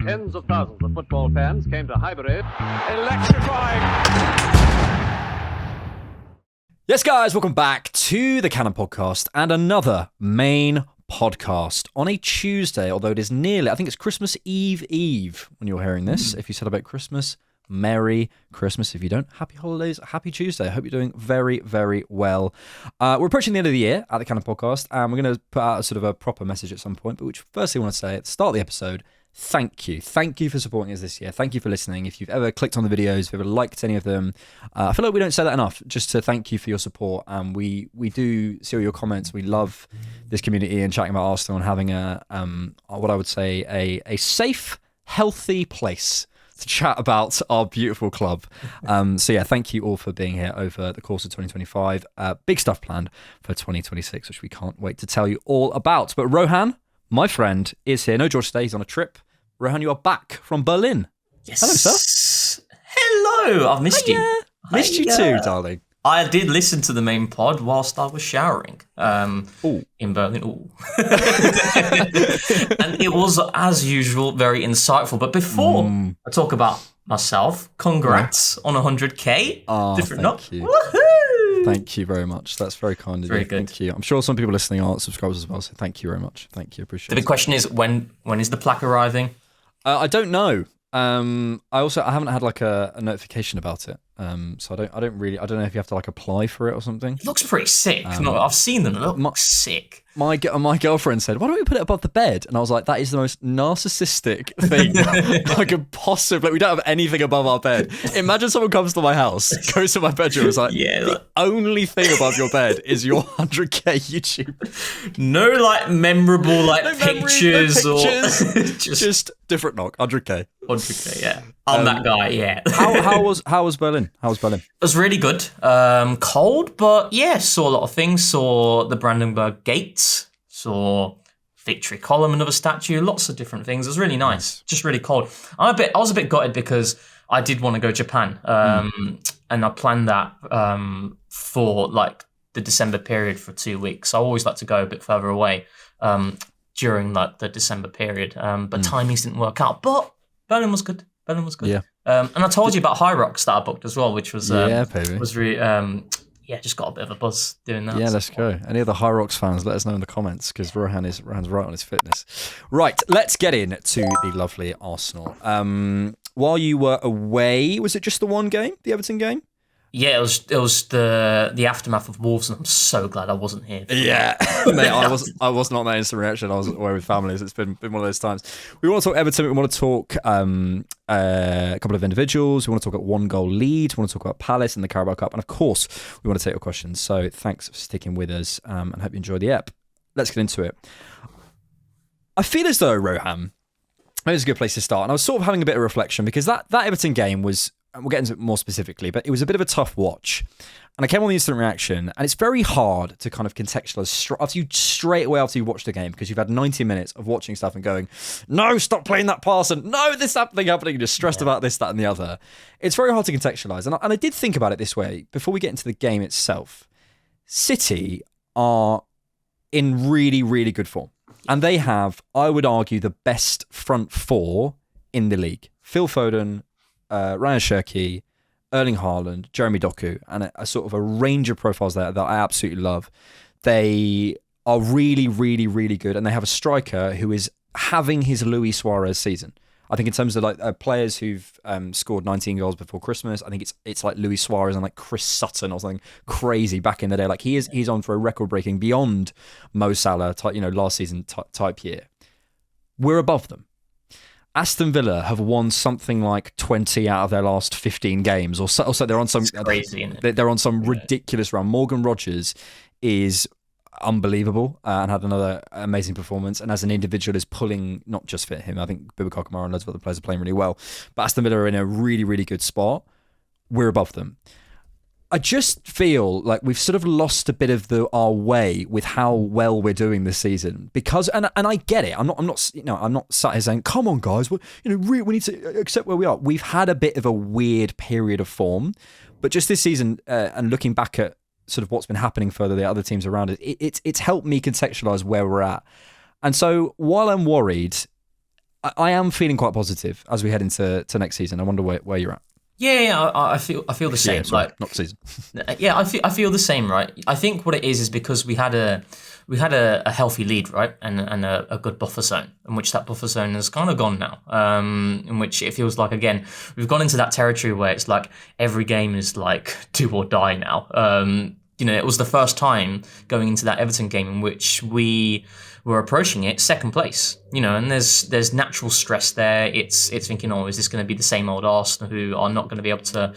Tens of thousands of football fans came to Highbury. Electrifying! Yes, guys, welcome back to the Cannon Podcast and another main podcast on a Tuesday, although it is nearly, I think it's Christmas Eve when you're hearing this. If you celebrate Christmas, Merry Christmas. If you don't, happy holidays, happy Tuesday. I hope you're doing very, very well. We're approaching the end of the year at the Cannon Podcast, and we're going to put out a sort of a proper message at some point, but which firstly I want to say at the start of the episode, thank you. Thank you for supporting us this year. Thank you for listening. If you've ever clicked on the videos, if you've ever liked any of them, I feel like we don't say that enough, just to thank you for your support. And we do see all your comments. We love this community and chatting about Arsenal and having a what I would say a safe, healthy place to chat about our beautiful club. So yeah, thank you all for being here over the course of 2025. Big stuff planned for 2026, which we can't wait to tell you all about. But Rohan, my friend, is here. No George today, he's on a trip. Rohan, you are back from Berlin. Yes. Hello, sir. Hello. I've missed you. Missed you too, darling. I did listen to the main pod whilst I was showering in Berlin. Ooh. And it was, as usual, very insightful. But before I talk about myself, congrats on 100k. Different knock. Woohoo! Thank you very much. That's very kind of you. Very good. Thank you. I'm sure some people listening aren't subscribers as well, so thank you very much. Thank you. Appreciate it. The big question is, when is the plaque arriving? I don't know. I haven't had like a notification about it. So I don't know if you have to like apply for it or something. It looks pretty sick. No, I've seen them. It looks sick. My girlfriend said, "Why don't we put it above the bed?" And I was like, "That is the most narcissistic thing I could possibly. Like, we don't have anything above our bed. Imagine someone comes to my house, goes to my bedroom, is like, the only thing above your bed is your 100k YouTube. No, like memorable, like pictures, or just different knock. 100k. 100k. Yeah, I'm that guy. Yeah. How was Berlin? It was really good. Cold, but yeah, saw a lot of things. Saw the Brandenburg Gates, saw Victory Column, another statue, lots of different things. It was really nice. Just really cold. I was a bit gutted because I did want to go to Japan, and I planned that for like the December period for 2 weeks. I always like to go a bit further away during like the December period, but timings didn't work out. But Berlin was good. Yeah. And I told you about High Rocks that I booked as well, which was baby. Was really just got a bit of a buzz doing that. Yeah, let's go. Any other High Rocks fans, let us know in the comments, because Rohan's right on his fitness. Right, let's get into the lovely Arsenal. While you were away, was it just the one game, the Everton game? Yeah, it was the aftermath of Wolves, and I'm so glad I wasn't here. Yeah, mate, I was not that instant reaction. I was away with families. It's been one of those times. We want to talk Everton. We want to talk a couple of individuals. We want to talk about 1-goal lead. We want to talk about Palace and the Carabao Cup, and of course, we want to take your questions. So thanks for sticking with us, and hope you enjoy the ep. Let's get into it. I feel as though, Rohan, maybe it's a good place to start. And I was sort of having a bit of reflection because that Everton game was, and we'll get into it more specifically, but it was a bit of a tough watch. And I came on the instant reaction, and it's very hard to kind of contextualize straight away after you watch the game, because you've had 90 minutes of watching stuff and going, no, stop playing that pass, and no, this thing happening, you're stressed about this, that, and the other. It's very hard to contextualize. And I did think about it this way, before we get into the game itself. City are in really, really good form. And they have, I would argue, the best front four in the league. Phil Foden, Ryan Cherki, Erling Haaland, Jeremy Doku, and a sort of a range of profiles there that I absolutely love. They are really, really, really good, and they have a striker who is having his Luis Suarez season. I think in terms of like players who've scored 19 goals before Christmas, I think it's like Luis Suarez and like Chris Sutton or something crazy back in the day. Like he's on for a record-breaking beyond Mo Salah type, last season type year. We're above them. Aston Villa have won something like 20 out of their last 15 games, or so they're on some crazy, they're on some ridiculous run. Morgan Rogers is unbelievable and had another amazing performance, and as an individual is pulling not just for him. I think Boubacar Kamara and loads of other players are playing really well, but Aston Villa are in a really, really good spot. We're above them. I just feel like we've sort of lost a bit of our way with how well we're doing this season, because and I get it. I'm not sat here saying, "Come on, guys, we need to accept where we are." We've had a bit of a weird period of form, but just this season and looking back at sort of what's been happening for the other teams around it's helped me contextualize where we're at. And so while I'm worried, I am feeling quite positive as we head into next season. I wonder where you're at. Yeah, I feel the same. Yeah, sorry, not season. Yeah, I feel the same, right? I think what it is because we had a healthy lead, right, and a good buffer zone, in which that buffer zone has kind of gone now. In which it feels like again we've gone into that territory where it's like every game is like do or die now. It was the first time going into that Everton game in which we were approaching it second place. And there's natural stress there. It's thinking, is this going to be the same old Arsenal who are not going to be able to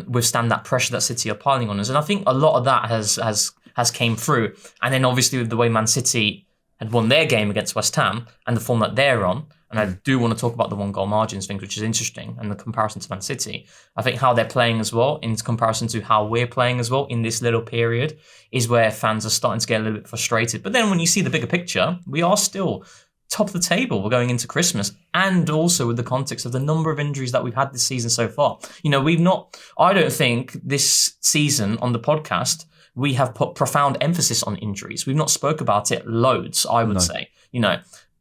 withstand that pressure that City are piling on us? And I think a lot of that has came through. And then obviously with the way Man City had won their game against West Ham and the form that they're on, and I do want to talk about the 1-goal margins thing, which is interesting, and the comparison to Man City. I think how they're playing as well, in comparison to how we're playing as well in this little period, is where fans are starting to get a little bit frustrated. But then when you see the bigger picture, we are still top of the table. We're going into Christmas, and also with the context of the number of injuries that we've had this season so far. I don't think this season on the podcast, we have put profound emphasis on injuries. We've not spoke about it loads, I would say.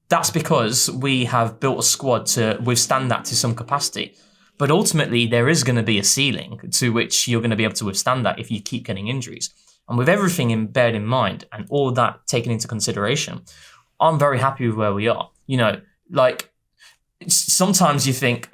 That's because we have built a squad to withstand that to some capacity. But ultimately, there is going to be a ceiling to which you're going to be able to withstand that if you keep getting injuries. And with everything beared in mind and all of that taken into consideration, I'm very happy with where we are. Sometimes you think,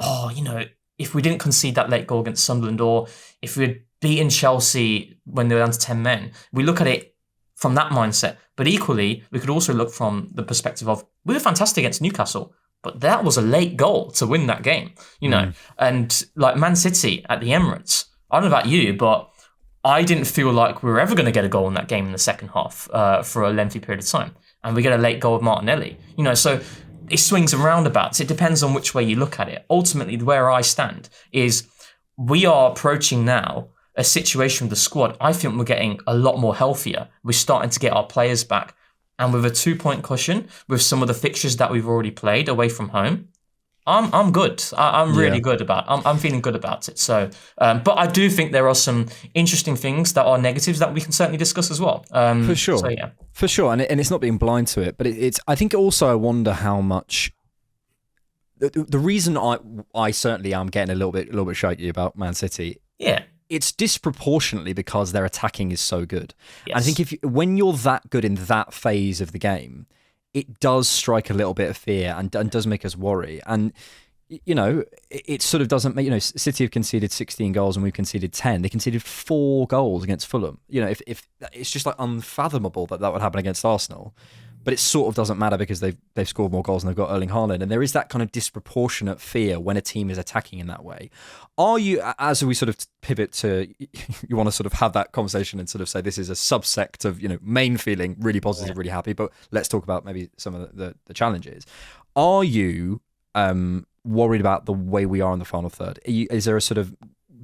if we didn't concede that late goal against Sunderland, or if we had beaten Chelsea when they were down to 10 men, we look at it from that mindset. But equally, we could also look from the perspective of, we were fantastic against Newcastle, but that was a late goal to win that game, And like Man City at the Emirates, I don't know about you, but I didn't feel like we were ever going to get a goal in that game in the second half for a lengthy period of time. And we get a late goal of Martinelli, so it swings and roundabouts. It depends on which way you look at it. Ultimately, where I stand is we are approaching now a situation with the squad. I think we're getting a lot more healthier. We're starting to get our players back. And with a 2-point cushion, with some of the fixtures that we've already played away from home, I'm good. I'm really good about it. I'm feeling good about it. So, but I do think there are some interesting things that are negatives that we can certainly discuss as well. For sure. So, yeah. For sure. And it's not being blind to it, but it's, I think also I wonder how much, the reason I certainly am getting a little bit shaky about Man City. Yeah. It's disproportionately because their attacking is so good. Yes. I think when you're that good in that phase of the game, it does strike a little bit of fear and does make us worry. And, it sort of doesn't make, City have conceded 16 goals and we've conceded 10. They conceded 4 goals against Fulham. If it's just like unfathomable that would happen against Arsenal. But it sort of doesn't matter because they've scored more goals and they've got Erling Haaland. And there is that kind of disproportionate fear when a team is attacking in that way. Are you, as we sort of pivot to, you want to sort of have that conversation and sort of say this is a subsect of, main feeling, really positive, really happy, but let's talk about maybe some of the challenges. Are you worried about the way we are in the final third? Is there a sort of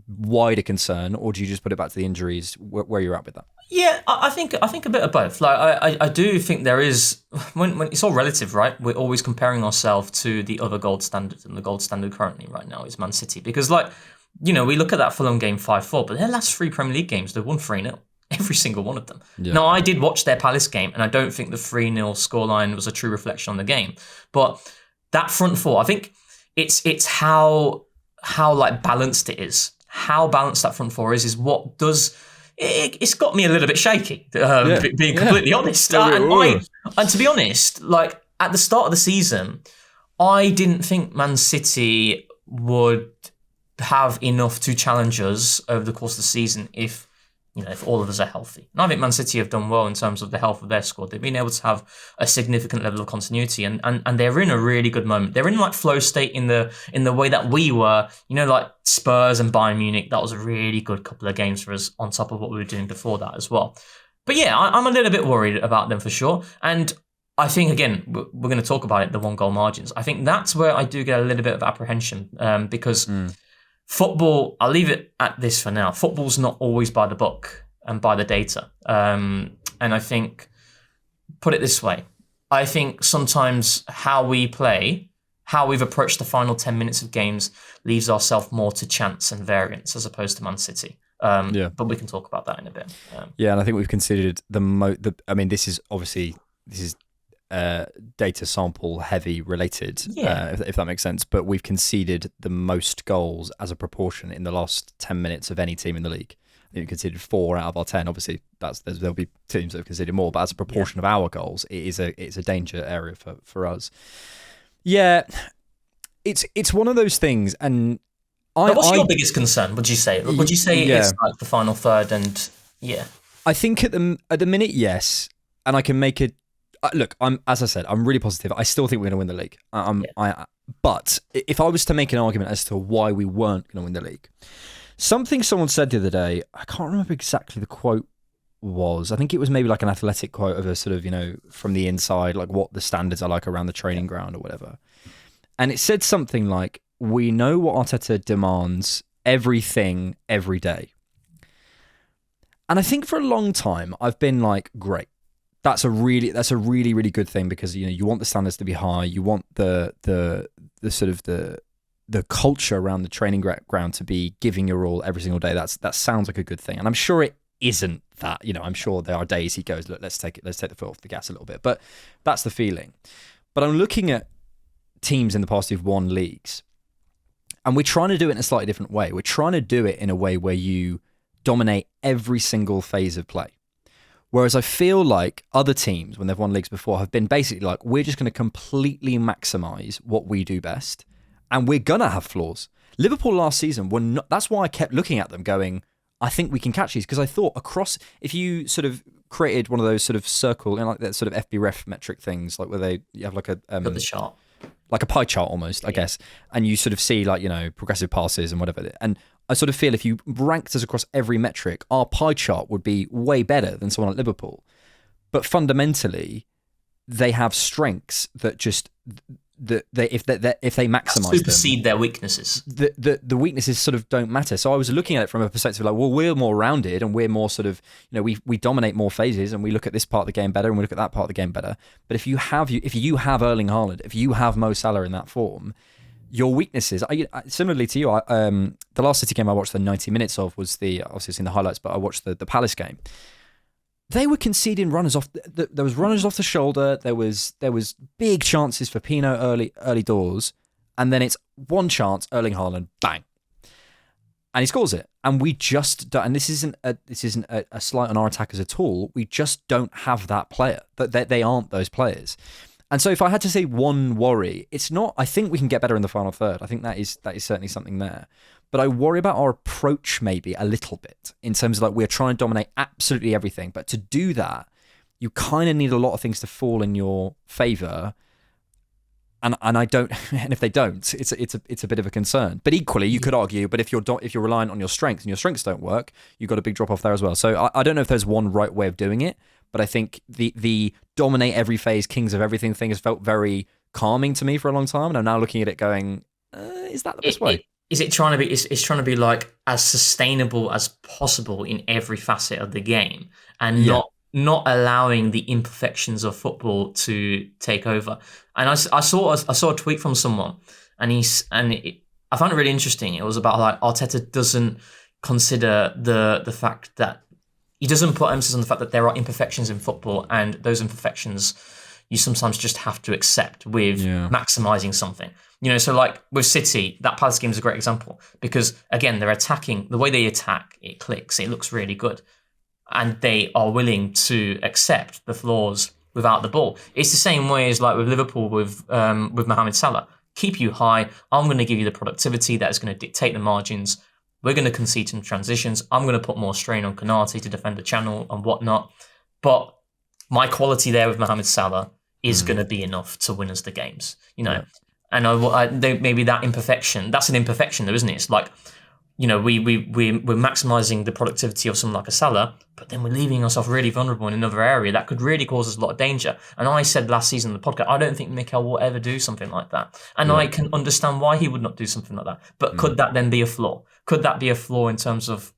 wider concern, or do you just put it back to the injuries? Where you're at with that? Yeah, I think a bit of both. Like I do think there is, when it's all relative, right? We're always comparing ourselves to the other gold standard, and the gold standard currently right now is Man City, because we look at that Fulham game 5-4, but their last 3 Premier League games they've won 3-0. Every single one of them. Yeah. Now, I did watch their Palace game, and I don't think the 3-0 scoreline was a true reflection on the game. But that front four, I think it's how balanced it is. How balanced that front four is what does... It's got me a little bit shaky, being completely honest. And to be honest, at the start of the season, I didn't think Man City would have enough to challenge us over the course of the season if all of us are healthy. And I think Man City have done well in terms of the health of their squad. They've been able to have a significant level of continuity, and they're in a really good moment. They're in flow state in the way that we were, like Spurs and Bayern Munich. That was a really good couple of games for us on top of what we were doing before that as well. But yeah, I'm a little bit worried about them for sure. And I think, again, we're going to talk about it, the 1-goal margins. I think that's where I do get a little bit of apprehension because... Football, I'll leave it at this for now. Football's not always by the book and by the data. And I think, put it this way, I think sometimes how we play, how we've approached the final 10 minutes of games leaves ourselves more to chance and variance as opposed to Man City. But we can talk about that in a bit. And I think we've considered this is data sample heavy related, Yeah. if that makes sense. But we've conceded the most goals as a proportion in the last 10 minutes of any team in the league. I think we conceded 4 out of our 10. Obviously, there'll be teams that have conceded more, but as a proportion of our goals, it's a danger area for us. Yeah, it's one of those things, and what's your biggest concern? Would you say? Would you say it's like the final third? And I think at the minute, yes, and I can make it. Look, as I said, I'm really positive. I still think we're going to win the league. But if I was to make an argument as to why we weren't going to win the league, something someone said the other day, I can't remember exactly the quote was. I think it was maybe like an athletic quote of a sort of, from the inside, like what the standards are like around the training ground or whatever. And it said something like, we know what Arteta demands everything every day. And I think for a long time, I've been like, great. That's a really, really good thing because, you want the standards to be high. You want the sort of the culture around the training ground to be giving your all every single day. That sounds like a good thing. And I'm sure it isn't that, I'm sure there are days he goes, look, let's take the foot off the gas a little bit, but that's the feeling. But I'm looking at teams in the past who've won leagues and we're trying to do it in a slightly different way. We're trying to do it in a way where you dominate every single phase of play. Whereas I feel like other teams, when they've won leagues before, have been basically like, we're just going to completely maximise what we do best. And we're going to have flaws. Liverpool last season were not, that's why I kept looking at them going, I think we can catch these. Because I thought if you sort of created one of those sort of circle, like that sort of FBref metric things, like where you have like a... the chart. Like a pie chart almost, I guess. And you sort of see like, progressive passes and whatever. And I sort of feel if you ranked us across every metric, our pie chart would be way better than someone at Liverpool. But fundamentally, they have strengths that just... if they maximise them, supersede their weaknesses. The weaknesses sort of don't matter. So I was looking at it from a perspective like, well, we're more rounded and we're more sort of, we dominate more phases and we look at this part of the game better and we look at that part of the game better. But if you have Erling Haaland, if you have Mo Salah in that form, your weaknesses. Similarly to you, the last City game I watched the 90 minutes of was obviously seen the highlights, but I watched the Palace game. They were conceding runners off. There was runners off the shoulder. There was big chances for Pino early doors, and then it's one chance, Erling Haaland, bang, and he scores it. And we just don't. And this isn't a slight on our attackers at all. We just don't have that player. That they aren't those players. And so, if I had to say one worry, it's not. I think we can get better in the final third. I think that is certainly something there. But I worry about our approach maybe a little bit in terms of like we're trying to dominate absolutely everything. But to do that, you kind of need a lot of things to fall in your favour. And I don't. And if they don't, it's a bit of a concern. But equally, you could argue. But if you're reliant on your strengths and your strengths don't work, you've got a big drop off there as well. So I don't know if there's one right way of doing it. But I think the dominate every phase, kings of everything thing has felt very calming to me for a long time. And I'm now looking at it going, is that the best way? Is it trying to be? It's trying to be like as sustainable as possible in every facet of the game, and not allowing the imperfections of football to take over. And I saw a tweet from someone, and I found it really interesting. It was about like Arteta doesn't consider the fact that he doesn't put emphasis on the fact that there are imperfections in football, and those imperfections you sometimes just have to accept with maximising something. So like with City, that Palace game is a great example because, again, they're attacking. The way they attack, it clicks. It looks really good. And they are willing to accept the flaws without the ball. It's the same way as like with Liverpool with Mohamed Salah. Keep you high. I'm going to give you the productivity that is going to dictate the margins. We're going to concede some transitions. I'm going to put more strain on Konate to defend the channel and whatnot. But my quality there with Mohamed Salah is going to be enough to win us the games. Yeah. And maybe that imperfection, that's an imperfection though, isn't it? It's like, we're maximising the productivity of someone like a Salah, but then we're leaving ourselves really vulnerable in another area that could really cause us a lot of danger. And I said last season on the podcast, I don't think Mikel will ever do something like that. And I can understand why he would not do something like that. But could that then be a flaw? Could that be a flaw in terms of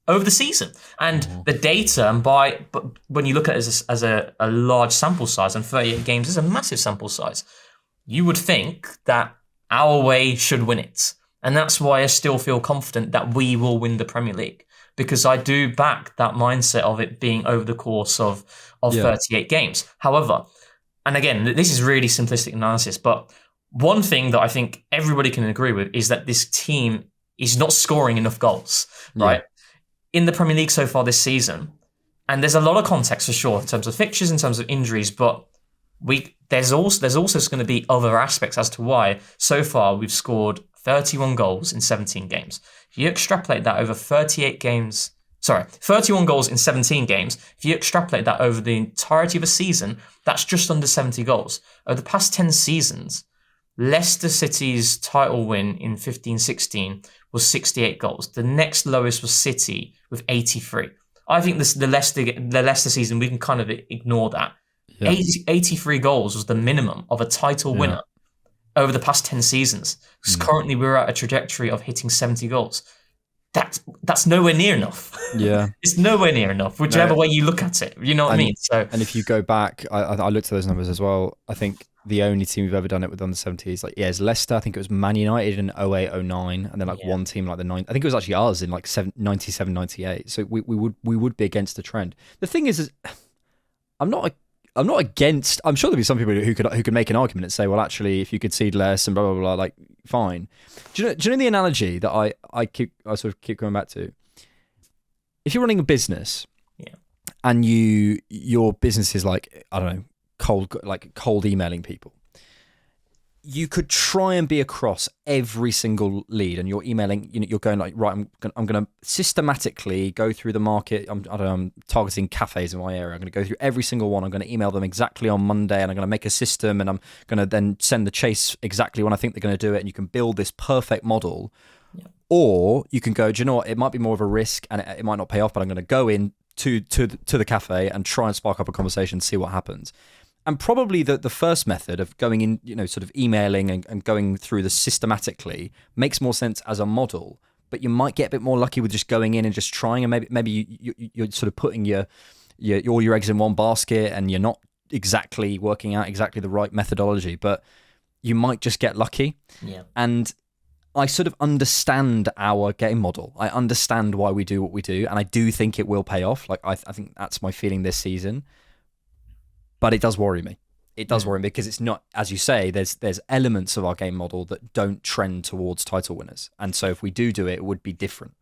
over the season? And the data, but when you look at it as a large sample size, and 38 games is a massive sample size, you would think that our way should win it. And that's why I still feel confident that we will win the Premier League, because I do back that mindset of it being over the course of 38 games. However, and again, this is really simplistic analysis, but one thing that I think everybody can agree with is that this team is not scoring enough goals, right? In the Premier League so far this season, and there's a lot of context for sure in terms of fixtures, in terms of injuries, but there's also going to be other aspects as to why so far we've scored 31 goals in 17 games. If you extrapolate that over 31 goals in 17 games. If you extrapolate that over the entirety of a season, that's just under 70 goals. Over the past 10 seasons, Leicester City's title win in 15-16 was 68 goals. The next lowest was City with 83. I think the Leicester season, we can kind of ignore that. Yeah. 83 goals was the minimum of a title winner over the past 10 seasons. Because currently we're at a trajectory of hitting 70 goals. That's nowhere near enough. Yeah. It's nowhere near enough, whichever way you look at it. You know what I mean? So, and if you go back, I looked at those numbers as well. I think the only team we've ever done it with on the 70s, is Leicester. I think it was Man United in 08-09, and then one team like the 9. I think it was actually ours in 97-98. So we would be against the trend. The thing is I'm not against. I'm sure there'll be some people who could make an argument and say, well, actually, if you concede less and blah blah blah, fine. Do you know the analogy that I sort of keep going back to? If you're running a business, and your business is I don't know, cold emailing people, you could try and be across every single lead, and you're emailing. You're going right. I'm going to systematically go through the market. I'm targeting cafes in my area. I'm going to go through every single one. I'm going to email them exactly on Monday, and I'm going to make a system, and I'm going to then send the chase exactly when I think they're going to do it. And you can build this perfect model, or you can go. Do you know what? It might be more of a risk, and it might not pay off. But I'm going to go in to the cafe and try and spark up a conversation, see what happens. And probably the first method of going in, sort of emailing and going through this systematically makes more sense as a model. But you might get a bit more lucky with just going in and just trying, and maybe you're sort of putting all your eggs in one basket, and you're not exactly working out exactly the right methodology. But you might just get lucky. Yeah. And I sort of understand our game model. I understand why we do what we do, and I do think it will pay off. I think that's my feeling this season. But it does worry me. It does worry me because it's not, as you say, there's elements of our game model that don't trend towards title winners. And so if we do it, it would be different.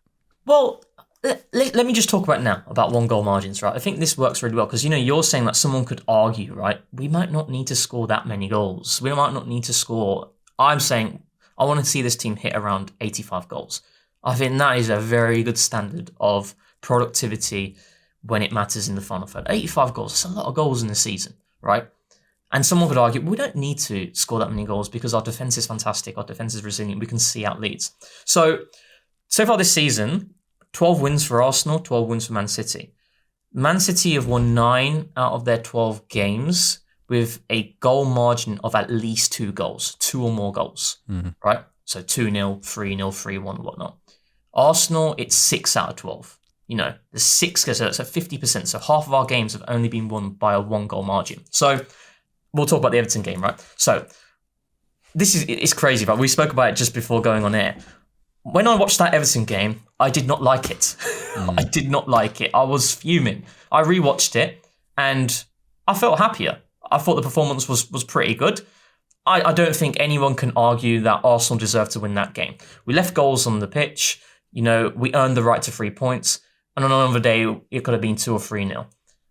Well, let me just talk about one goal margins, right? I think this works really well because, you're saying that someone could argue, right? We might not need to score that many goals. We might not need to score. I'm saying I want to see this team hit around 85 goals. I think that is a very good standard of productivity when it matters in the final third. 85 goals, that's a lot of goals in the season, right? And someone could argue, we don't need to score that many goals because our defence is fantastic, our defence is resilient, we can see out leads. So far this season, 12 wins for Arsenal, 12 wins for Man City. Man City have won 9 out of their 12 games with a goal margin of at least 2 goals, 2 or more goals, right? So 2-0, 3-0, 3-1, whatnot. Arsenal, it's 6 out of 12. The 6 goes, so that's at 50%. So half of our games have only been won by a 1-goal margin. So we'll talk about the Everton game, right? So it's crazy, right? We spoke about it just before going on air. When I watched that Everton game, I did not like it. I did not like it. I was fuming. I rewatched it and I felt happier. I thought the performance was pretty good. I don't think anyone can argue that Arsenal deserved to win that game. We left goals on the pitch. We earned the right to 3 points. And on another day, it could have been 2 or 3-0.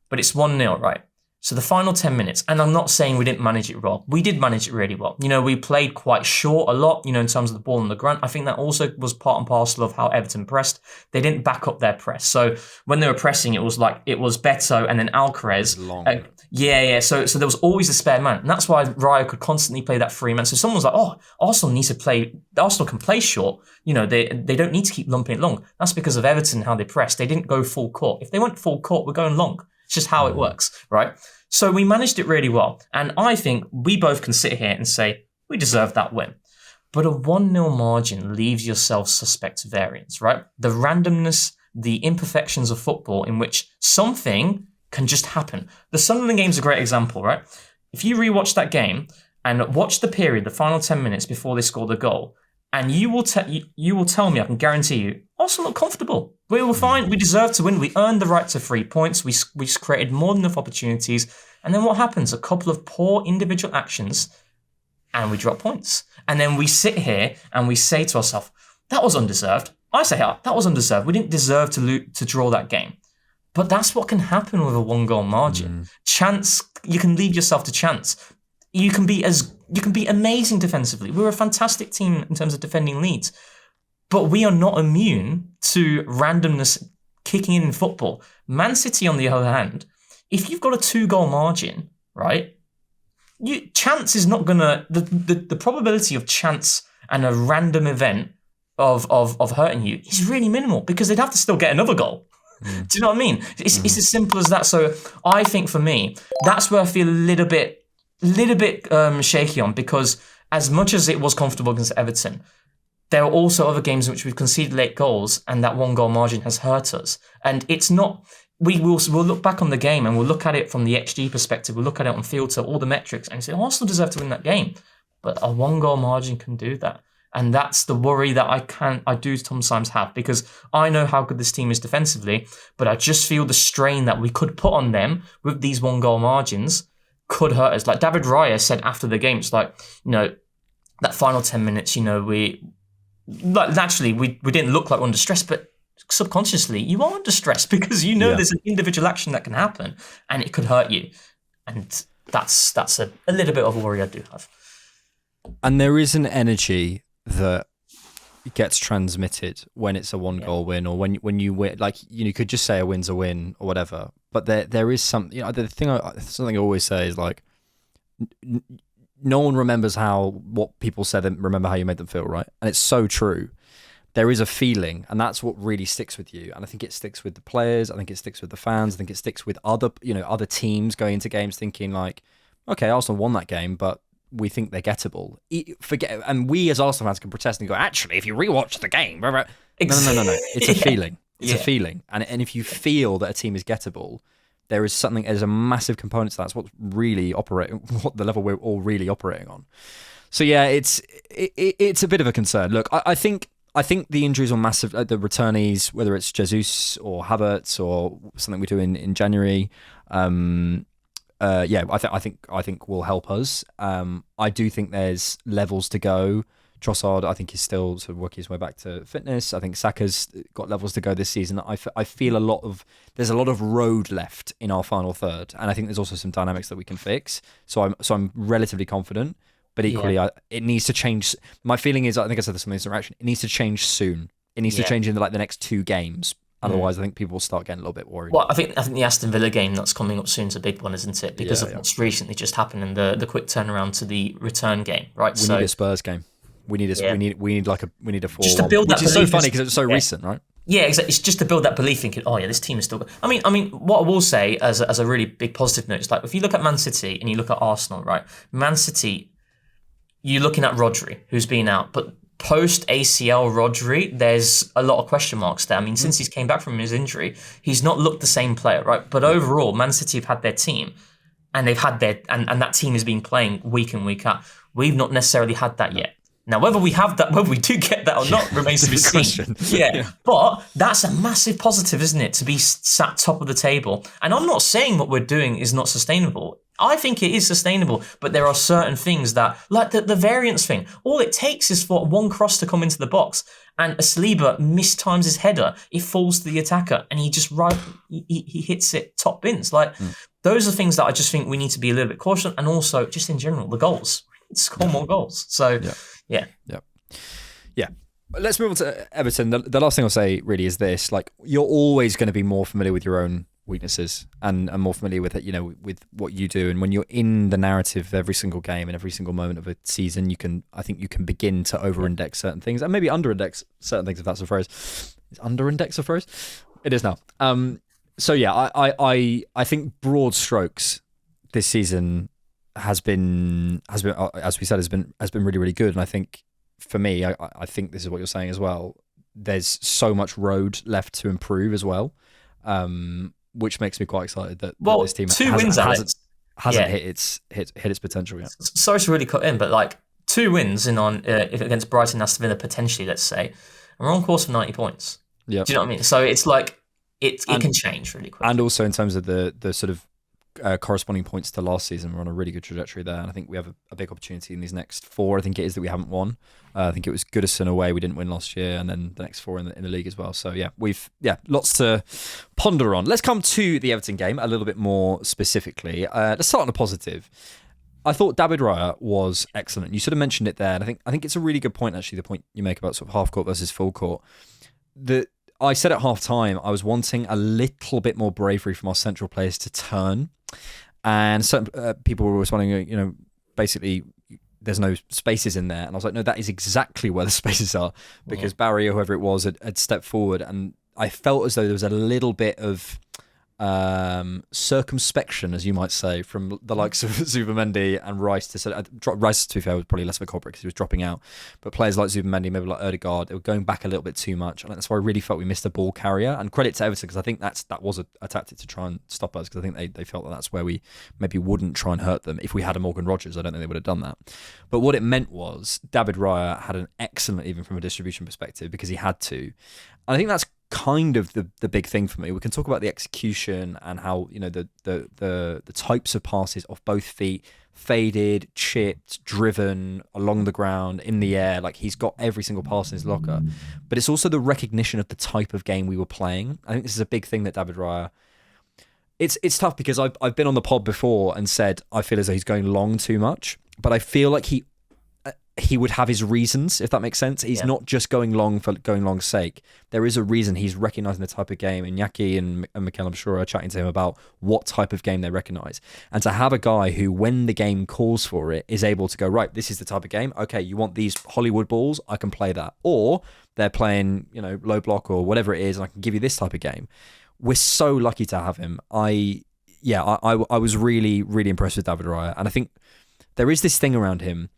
But it's 1-0, right? So the final 10 minutes, and I'm not saying we didn't manage it well. We did manage it really well. We played quite short a lot, in terms of the ball on the ground. I think that also was part and parcel of how Everton pressed. They didn't back up their press. So when they were pressing, it was Beto and then Alcaraz. So there was always a spare man. And that's why Raya could constantly play that free man. So someone was like, Arsenal can play short. They don't need to keep lumping it long. That's because of Everton, how they pressed. They didn't go full court. If they went full court, we're going long. It's just how it works, right? So we managed it really well. And I think we both can sit here and say, we deserve that win. But a 1-0 margin leaves yourself suspect variance, right? The randomness, the imperfections of football in which something can just happen. The Sunderland game's a great example, right? If you rewatch that game and watch the period, the final 10 minutes before they scored the goal, and you will tell me, I can guarantee you, Arsenal look comfortable. We were fine. We deserved to win. We earned the right to 3 points. We created more than enough opportunities. And then what happens? A couple of poor individual actions and we drop points. And then we sit here and we say to ourselves, that was undeserved. I say, that was undeserved. We didn't deserve to draw that game. But that's what can happen with a 1-goal margin. Chance, you can leave yourself to chance. You can be amazing defensively. We're a fantastic team in terms of defending leads. But we are not immune to randomness kicking in football. Man City, on the other hand, if you've got a 2-goal margin, right, chance is not gonna the probability of chance and a random event of hurting you is really minimal because they'd have to still get another goal. Do you know what I mean? It's as simple as that. So I think for me, that's where I feel a little bit shaky on, because as much as it was comfortable against Everton, there are also other games in which we've conceded late goals and that 1-goal margin has hurt us. And it's not. We'll look back on the game and we'll look at it from the XG perspective. We'll look at it on Filter, all the metrics, and say, Arsenal deserve to win that game. But a 1-goal margin can do that. And that's the worry that I do sometimes have, because I know how good this team is defensively, but I just feel the strain that we could put on them with these 1-goal margins could hurt us. Like David Raya said after the game, it's like, that final 10 minutes, we didn't look like we're under stress, but subconsciously you are under stress because there's an individual action that can happen and it could hurt you. And that's a little bit of a worry I do have. And there is an energy that gets transmitted when it's a 1-goal win, or when you win. Like, you could just say a win's a win or whatever, but there is some. Something I always say is like, no one remembers what people said and remember how you made them feel, right? And it's so true. There is a feeling, and that's what really sticks with you. And I think it sticks with the players. I think it sticks with the fans. I think it sticks with other teams going into games thinking like, okay, Arsenal won that game, but we think they're gettable. And we as Arsenal fans can protest and go, actually, if you rewatch the game, no. It's a feeling. It's a feeling. And if you feel that a team is gettable, there's a massive component to that. That's what's really what the level we're all really operating on. So yeah, it's a bit of a concern. Look, I think the injuries are massive. The returnees, whether it's Jesus or Havertz or something we do in January, I think will help us. I do think there's levels to go. Trossard, I think, is still sort of working his way back to fitness. I think Saka's got levels to go this season. I feel there's a lot of road left in our final third, and I think there's also some dynamics that we can fix. So I'm relatively confident, but equally, it needs to change. My feeling is, I think I said this in the interaction, it needs to change soon. It needs to change in the next 2 games. Otherwise, I think people will start getting a little bit worried. Well, I think the Aston Villa game that's coming up soon is a big one, isn't it? Because of what's recently just happened and the quick turnaround to the return game, right? We need a Spurs game. We need a 4-1. Just to build that which is so funny because it's so recent, right? Yeah, exactly. It's just to build that belief, thinking, oh yeah, this team is still good. I mean, what I will say as a really big positive note is, like, if you look at Man City and you look at Arsenal, right? Man City, you're looking at Rodri, who's been out, but post ACL Rodri, there's a lot of question marks there. I mean, since he's came back from his injury, he's not looked the same player, right? But overall, Man City have had their team, and they've had and that team has been playing week in, week out. We've not necessarily had that yet. Now, whether we do get that or not remains to be seen. Yeah. But that's a massive positive, isn't it? To be sat top of the table. And I'm not saying what we're doing is not sustainable. I think it is sustainable, but there are certain things that, like the variance thing, all it takes is for one cross to come into the box and a Saliba mistimes his header, it falls to the attacker and he just he hits it top bins. Those are things that I just think we need to be a little bit cautious, and also just in general, the goals. Score more goals. So, yeah. Let's move on to Everton. The last thing I'll say really is this: like, you're always going to be more familiar with your own weaknesses and more familiar with it, with what you do. And when you're in the narrative of every single game and every single moment of a season, I think you can begin to over-index certain things and maybe under-index certain things, if that's a phrase. Is under-index a phrase? It is now. So yeah, I think broad strokes this season has been as we said has been really, really good. And I think for me, I think this is what you're saying as well. There's so much road left to improve as well, which makes me quite excited that this team hasn't hit its potential yet. Sorry to really cut in, but like 2 wins in on if against Brighton, Aston Villa potentially, let's say, and we're on course for 90 points. Yeah, do you know what I mean? So it's like it can change really quickly. And also in terms of the sort of corresponding points to last season. We're on a really good trajectory there, and I think we have a big opportunity in these next 4. I think it is that we haven't won. I think it was Goodison away we didn't win last year, and then the next 4 in the league as well. So we've lots to ponder on. Let's come to the Everton game a little bit more specifically. Let's start on a positive. I thought David Raya was excellent. You sort of mentioned it there, and I think it's a really good point, actually, the point you make about sort of half court versus full court. I said at half time, I was wanting a little bit more bravery from our central players to turn. And certain people were responding, basically, there's no spaces in there. And I was like, no, that is exactly where the spaces are, because Barry or whoever it was had stepped forward. And I felt as though there was a little bit of circumspection, as you might say, from the likes of Zubimendi and Rice. Rice, to be fair, was probably less of a culprit because he was dropping out. But players like Zubimendi, maybe like Ødegaard, they were going back a little bit too much. And that's why I really felt we missed a ball carrier. And credit to Everton, because I think that was a tactic to try and stop us, because I think they felt that's where we maybe wouldn't try and hurt them. If we had a Morgan Rogers, I don't think they would have done that. But what it meant was David Raya had an excellent, even from a distribution perspective, because he had to. And I think that's kind of the big thing for me. We can talk about the execution and how the types of passes off both feet, faded, chipped, driven, along the ground, in the air. Like, he's got every single pass in his locker. But it's also the recognition of the type of game we were playing. I think this is a big thing that David Raya... It's tough because I've been on the pod before and said I feel as though he's going long too much, but I feel like he would have his reasons, if that makes sense. He's not just going long for going long's sake. There is a reason. He's recognising the type of game, and Yaki and Mikel, I'm sure, are chatting to him about what type of game they recognise. And to have a guy who, when the game calls for it, is able to go, right, this is the type of game. Okay, you want these Hollywood balls? I can play that. Or they're playing, low block or whatever it is, and I can give you this type of game. We're so lucky to have him. I was really, really impressed with David Raya. And I think there is this thing around him,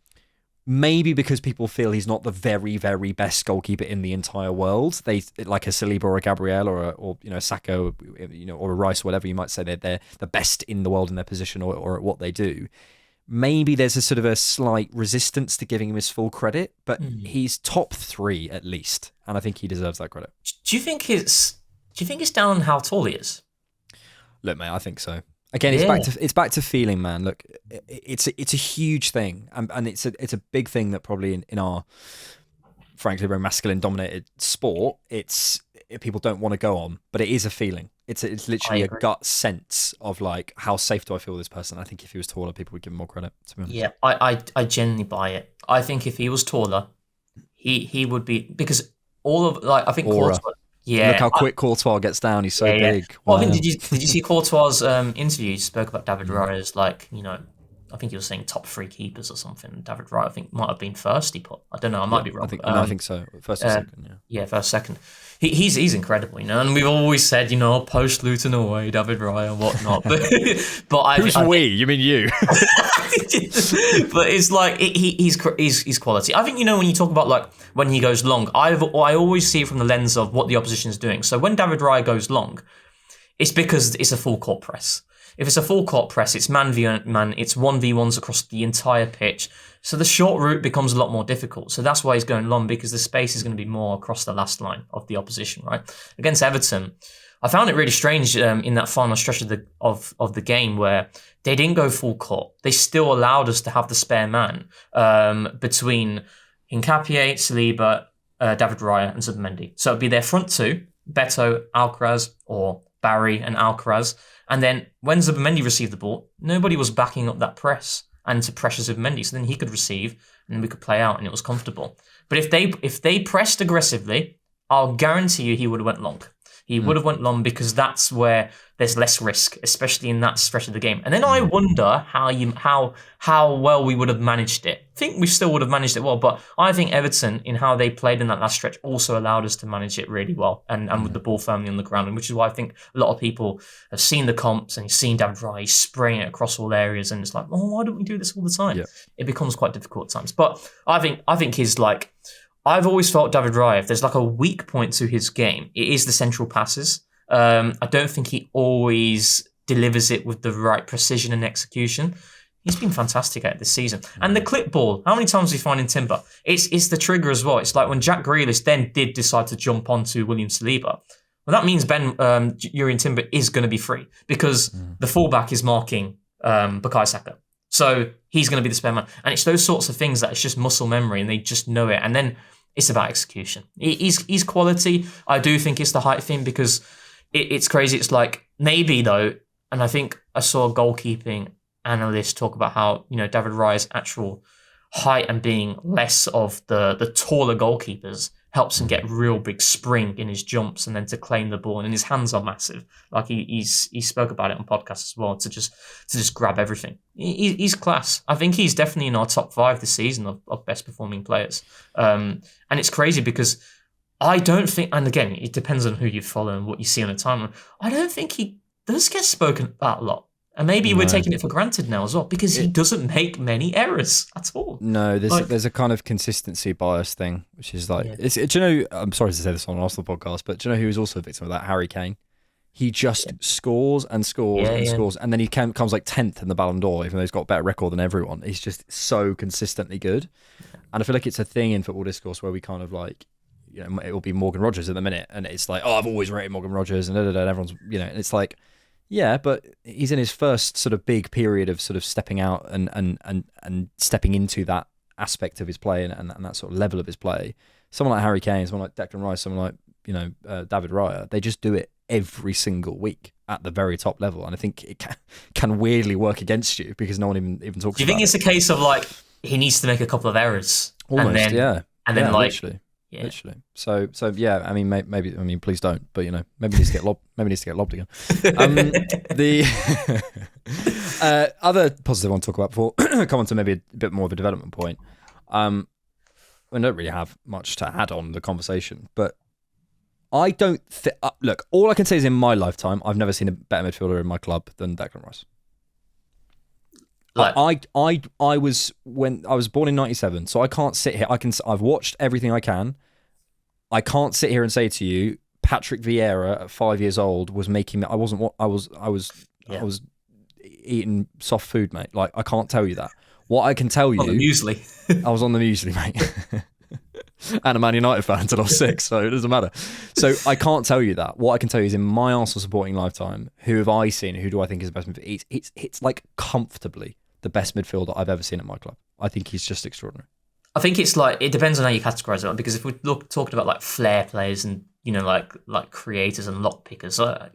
maybe because people feel he's not the very, very best goalkeeper in the entire world. They like a Saliba or a Gabriel or a Saka or a Rice, whatever you might say. They're the best in the world in their position or at what they do. Maybe there's a sort of a slight resistance to giving him his full credit, but he's top 3 at least, and I think he deserves that credit. Do you think it's down on how tall he is? Look, mate, I think so. Again, it's back to feeling, man. Look, it's a huge thing, and it's a big thing that probably in our, frankly, very masculine dominated sport, people don't want to go on, but it is a feeling. It's literally a gut sense of like, how safe do I feel with this person? I think if he was taller, people would give him more credit. To be honest. Yeah, I genuinely buy it. I think if he was taller, he would be, because all of I think Courtois. Yeah, look how quick Courtois gets down. He's so big. Well, I think did you see Courtois' interview? He spoke about David Raya's I think he was saying top 3 keepers or something. David Raya, I think, might have been first. He put. I don't know. I might be wrong. I think so. First or second. Yeah, first, second. He's incredible, and we've always said, post Luton away, David Raya and whatnot. But who's we? You mean you? But it's like he's quality. I think when you talk about when he goes long, I always see it from the lens of what the opposition is doing. So when David Raya goes long, it's because it's a full court press. If it's a full court press, it's man v man, it's 1v1s across the entire pitch. So the short route becomes a lot more difficult. So that's why he's going long, because the space is going to be more across the last line of the opposition, right? Against Everton, I found it really strange in that final stretch of the game where they didn't go full court. They still allowed us to have the spare man between Hincapié, Saliba, David Raya and Zubimendi. So it'd be their front 2, Beto, Alcaraz, or Barry and Alcaraz. And then when Zubimendi received the ball, nobody was backing up that press and to pressure Zubimendi. So then he could receive and then we could play out and it was comfortable. But if they pressed aggressively, I'll guarantee you he would have went long. He would have went long because that's where there's less risk, especially in that stretch of the game. And then I wonder how well we would have managed it. I think we still would have managed it well, but I think Everton, in how they played in that last stretch, also allowed us to manage it really well and with the ball firmly on the ground, and which is why I think a lot of people have seen the comps and you've seen David Raya spraying it across all areas, and it's like, why don't we do this all the time? Yeah. It becomes quite difficult at times. But I think his I've always felt David Raya, if there's a weak point to his game, it is the central passes. I don't think he always delivers it with the right precision and execution. He's been fantastic at it this season. And the clip ball, how many times do we find in Timber? It's the trigger as well. It's like when Jack Grealish then did decide to jump onto William Saliba. well, that means Jurrien Timber is going to be free because the fullback is marking Bukayo Saka. So he's going to be the spare man. And it's those sorts of things that it's just muscle memory and they just know it. And then it's about execution. He's quality. I do think it's the height thing because it's crazy. It's like maybe though, and I think I saw a goalkeeping analyst talk about how, David Raya's actual height and being less of the taller goalkeepers helps him get real big spring in his jumps and then to claim the ball. And his hands are massive. Like he spoke about it on podcasts as well to just grab everything. He's class. I think he's definitely in our top 5 this season of best performing players. And it's crazy because I don't think, and again, it depends on who you follow and what you see on the timeline. I don't think he does get spoken about a lot. And maybe we're taking it for granted now as well because he doesn't make many errors at all. No, there's a kind of consistency bias thing, which is like, do you know, I'm sorry to say this on an Arsenal podcast, but do you know who was also a victim of that? Harry Kane. He just scores and scores and scores, and then he comes like 10th in the Ballon d'Or, even though he's got a better record than everyone. He's just so consistently good. And I feel like it's a thing in football discourse where we kind of like, it will be Morgan Rogers at the minute, and it's like, I've always rated Morgan Rogers, and everyone's, and it's like, yeah, but he's in his first sort of big period of sort of stepping out and stepping into that aspect of his play and that sort of level of his play. Someone like Harry Kane, someone like Declan Rice, someone like David Raya, they just do it every single week at the very top level, and I think it can weirdly work against you because no one even talks about it. Do you think it's a case of like he needs to make a couple of errors? Almost, and then, And then like... Literally. So yeah. I mean, maybe. I mean, please don't. But maybe he needs to get lobbed. Maybe he needs to get lobbed again. The other positive I want to talk about before come on to maybe a bit more of a development point. We don't really have much to add on the conversation, but I don't look. All I can say is in my lifetime, I've never seen a better midfielder in my club than Declan Rice. Like, I was born in '97, so I can't sit here. I've watched everything I can. I can't sit here and say to you, Patrick Vieira at 5 years old was making me. I was eating soft food, mate. Like, I can't tell you that. What I can tell you, on the muesli. I was on the muesli, mate. And a Man United fan until I was 6, so it doesn't matter. So I can't tell you that. What I can tell you is in my Arsenal supporting lifetime, who have I seen? Who do I think is the best midfielder? It's like comfortably the best midfielder I've ever seen at my club. I think he's just extraordinary. I think it's like, it depends on how you categorize it, because if we're talking about like flair players and like creators and lock pickers, I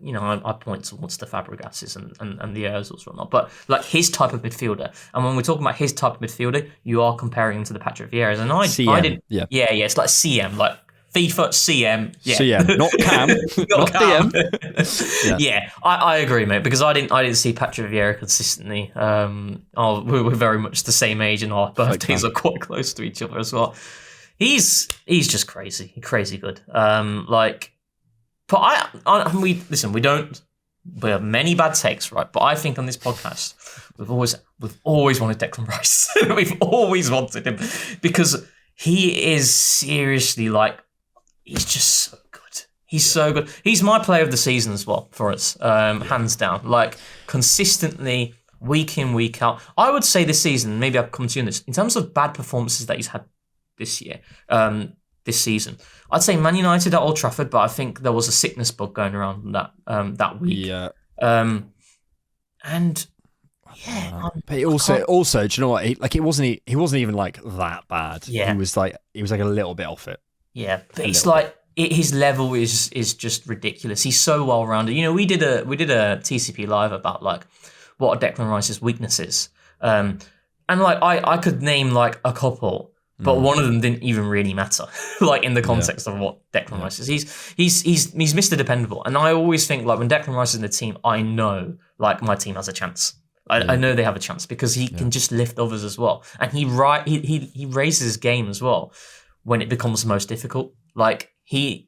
point towards the Fabregases and the Ozils or whatnot. But like his type of midfielder, and when we're talking about his type of midfielder, you are comparing him to the Patrick Vieiras, and I didn't. Yeah, it's like CM, like FIFA CM. Yeah. CM, not Cam, not DM. Yeah, I agree, mate, because I didn't see Patrick Vieira consistently. We're very much the same age, and our birthdays are quite close to each other as well. He's just crazy good. We have many bad takes, right? But I think on this podcast, we've always wanted Declan Rice. We've always wanted him because he is seriously he's just so good. He's so good. He's my player of the season as well for us, hands down. Like consistently, week in, week out. I would say this season, maybe I'll come to you on this, in terms of bad performances that he's had this year, this season, I'd say Man United at Old Trafford, but I think there was a sickness bug going around that week. Yeah. But he also, do you know what? He wasn't even like that bad. Yeah. He was like a little bit off it. Yeah, but it's like his level is just ridiculous. He's so well rounded. We did a TCP live about like what are Declan Rice's weaknesses, and like I could name like a couple. But one of them didn't even really matter, like in the context of what Declan Rice is. He's Mr. Dependable, and I always think like when Declan Rice is in the team, I know like my team has a chance. I know they have a chance because he can just lift others as well, and he raises his game as well when it becomes most difficult. Like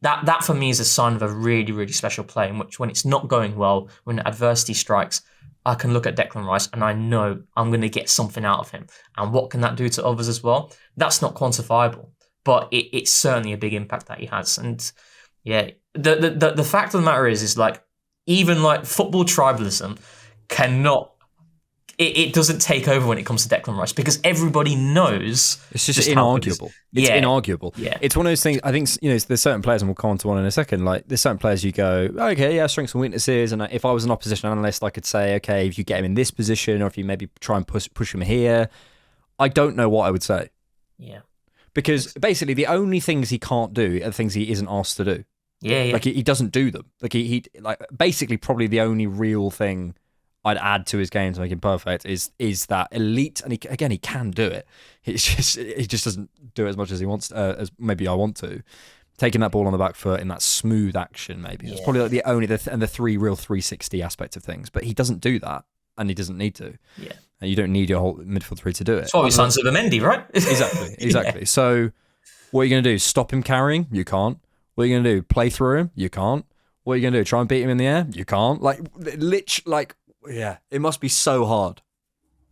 that for me is a sign of a really, really special play in which when it's not going well, when adversity strikes, I can look at Declan Rice and I know I'm going to get something out of him. And what can that do to others as well? That's not quantifiable, but it's certainly a big impact that he has. And yeah, the fact of the matter is like even like football tribalism cannot it doesn't take over when it comes to Declan Rice because everybody knows it's just inarguable. It's inarguable. Yeah. It's one of those things. I think there's certain players, and we'll come on to one in a second. Like there's certain players you go, okay, yeah, strengths and weaknesses. And if I was an opposition analyst, I could say, okay, if you get him in this position, or if you maybe try and push him here, I don't know what I would say. Yeah. Because basically the only things he can't do are the things he isn't asked to do. Yeah. Like he doesn't do them. Like he like basically probably the only real thing I'd add to his game to make him perfect is that elite, and he can do it. He just doesn't do it as much as he wants, as maybe I want to. Taking that ball on the back foot in that smooth action, maybe it's probably like the only and the three real 360 aspect of things. But he doesn't do that, and he doesn't need to. Yeah, and you don't need your whole midfield three to do it. That's why we signed Zubimendi, right? Exactly. Yeah. So, what are you going to do? Stop him carrying? You can't. What are you going to do? Play through him? You can't. What are you going to do? Try and beat him in the air? You can't. Yeah, it must be so hard.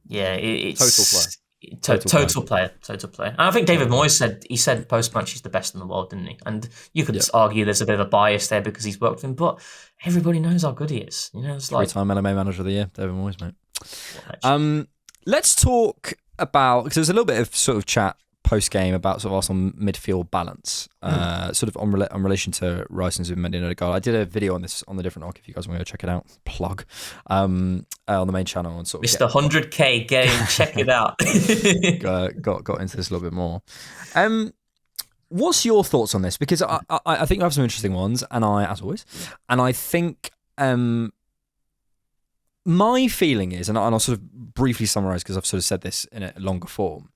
Yeah, it's total player. Total player. And I think David Moyes said post-match he's the best in the world, didn't he? And you could argue there's a bit of a bias there because he's worked with him, but everybody knows how good he is. It's like 3-time LMA Manager of the Year, David Moyes, mate. Let's talk about, because there's a little bit of sort of chat post-game about sort of Arsenal midfield balance, sort of on relation to Rice and Zubimendi and Ødegaard. I did a video on this on the different arc if you guys want to go check it out. Plug on the main channel and sort of Mr. 100K game. Check it out. got into this a little bit more. What's your thoughts on this? Because I think you have some interesting ones, and as always, and I think my feeling is, and I'll sort of briefly summarize because I've sort of said this in a longer form.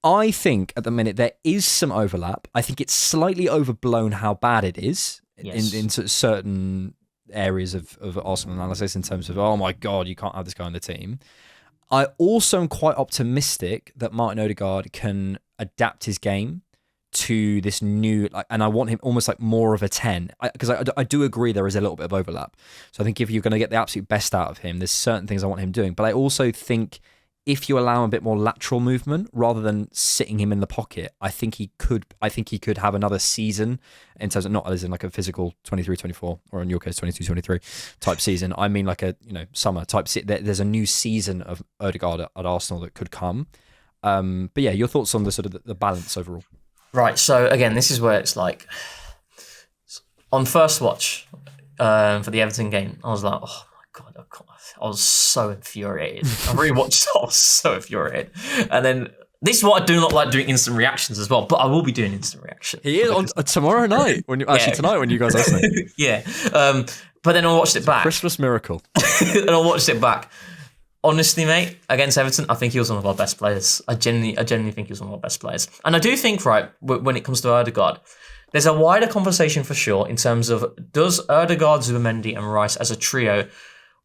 I think at the minute there is some overlap. I think it's slightly overblown how bad it is in certain areas of Arsenal analysis in terms of, oh my God, you can't have this guy on the team. I also am quite optimistic that Martin Ødegaard can adapt his game to this new, and I want him almost like more of a 10, because I do agree there is a little bit of overlap. So I think if you're going to get the absolute best out of him, there's certain things I want him doing. But I also think if you allow him a bit more lateral movement rather than sitting him in the pocket, I think he could have another season in terms of, not as in like a physical 23-24 or in your case 22-23 type season. I mean like a summer type. There's a new season of Ødegaard at Arsenal that could come. But yeah, your thoughts on the sort of the balance overall. Right. So again, this is where it's like on first watch for the Everton game, I was like, oh my God, I was so infuriated. I rewatched it, I was so infuriated. And then this is what I do not like doing instant reactions as well, but I will be doing instant reaction. He is on tomorrow night, tonight when you guys are listening. Yeah. But then I watched it back. Christmas miracle. And I watched it back. Honestly, mate, against Everton, I think he was one of our best players. I genuinely think he was one of our best players. And I do think, right, when it comes to Ødegaard, there's a wider conversation for sure in terms of, does Ødegaard, Zubimendi and Rice as a trio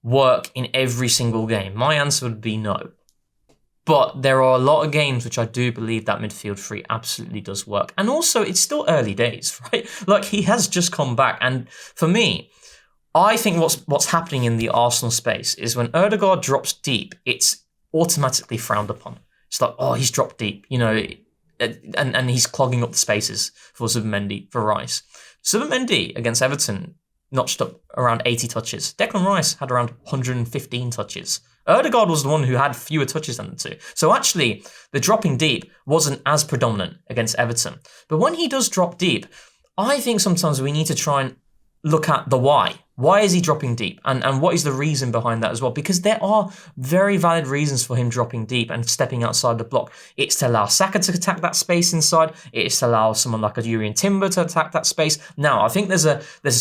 work in every single game? My answer would be no. But there are a lot of games which I do believe that midfield three absolutely does work. And also, it's still early days, right? Like, he has just come back. And for me, I think what's happening in the Arsenal space is when Ødegaard drops deep, it's automatically frowned upon. It's like, oh, he's dropped deep, and he's clogging up the spaces for Zubimendi, for Rice. Zubimendi against Everton notched up around 80 touches. Declan Rice had around 115 touches. Ødegaard was the one who had fewer touches than the two. So actually, the dropping deep wasn't as predominant against Everton. But when he does drop deep, I think sometimes we need to try and look at the why. Why is he dropping deep? And what is the reason behind that as well? Because there are very valid reasons for him dropping deep and stepping outside the block. It's to allow Saka to attack that space inside. It's to allow someone like a Jurriën Timber to attack that space. Now, I think there's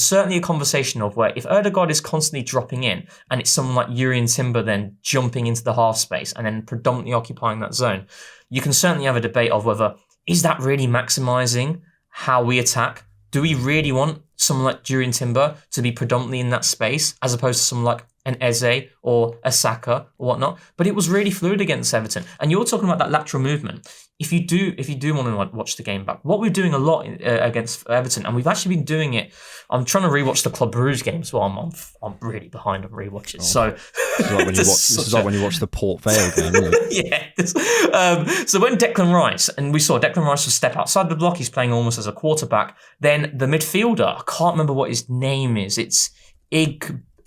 certainly a conversation of where if Ødegaard is constantly dropping in and it's someone like Jurriën Timber then jumping into the half space and then predominantly occupying that zone, you can certainly have a debate of whether, is that really maximising how we attack? Do we really want someone like Jurriën Timber to be predominantly in that space as opposed to someone like an Eze or a Saka or whatnot? But it was really fluid against Everton. And you're talking about that lateral movement. If you do want to watch the game back, what we're doing a lot against Everton, and we've actually been doing it. I'm trying to rewatch the Club Brugge game as well. I'm really behind on rewatches. So this is like when you watch the Port Vale game, isn't it? Yeah. So when Declan Rice, and we saw Declan Rice will step outside the block, he's playing almost as a quarterback. Then the midfielder, I can't remember what his name is. It's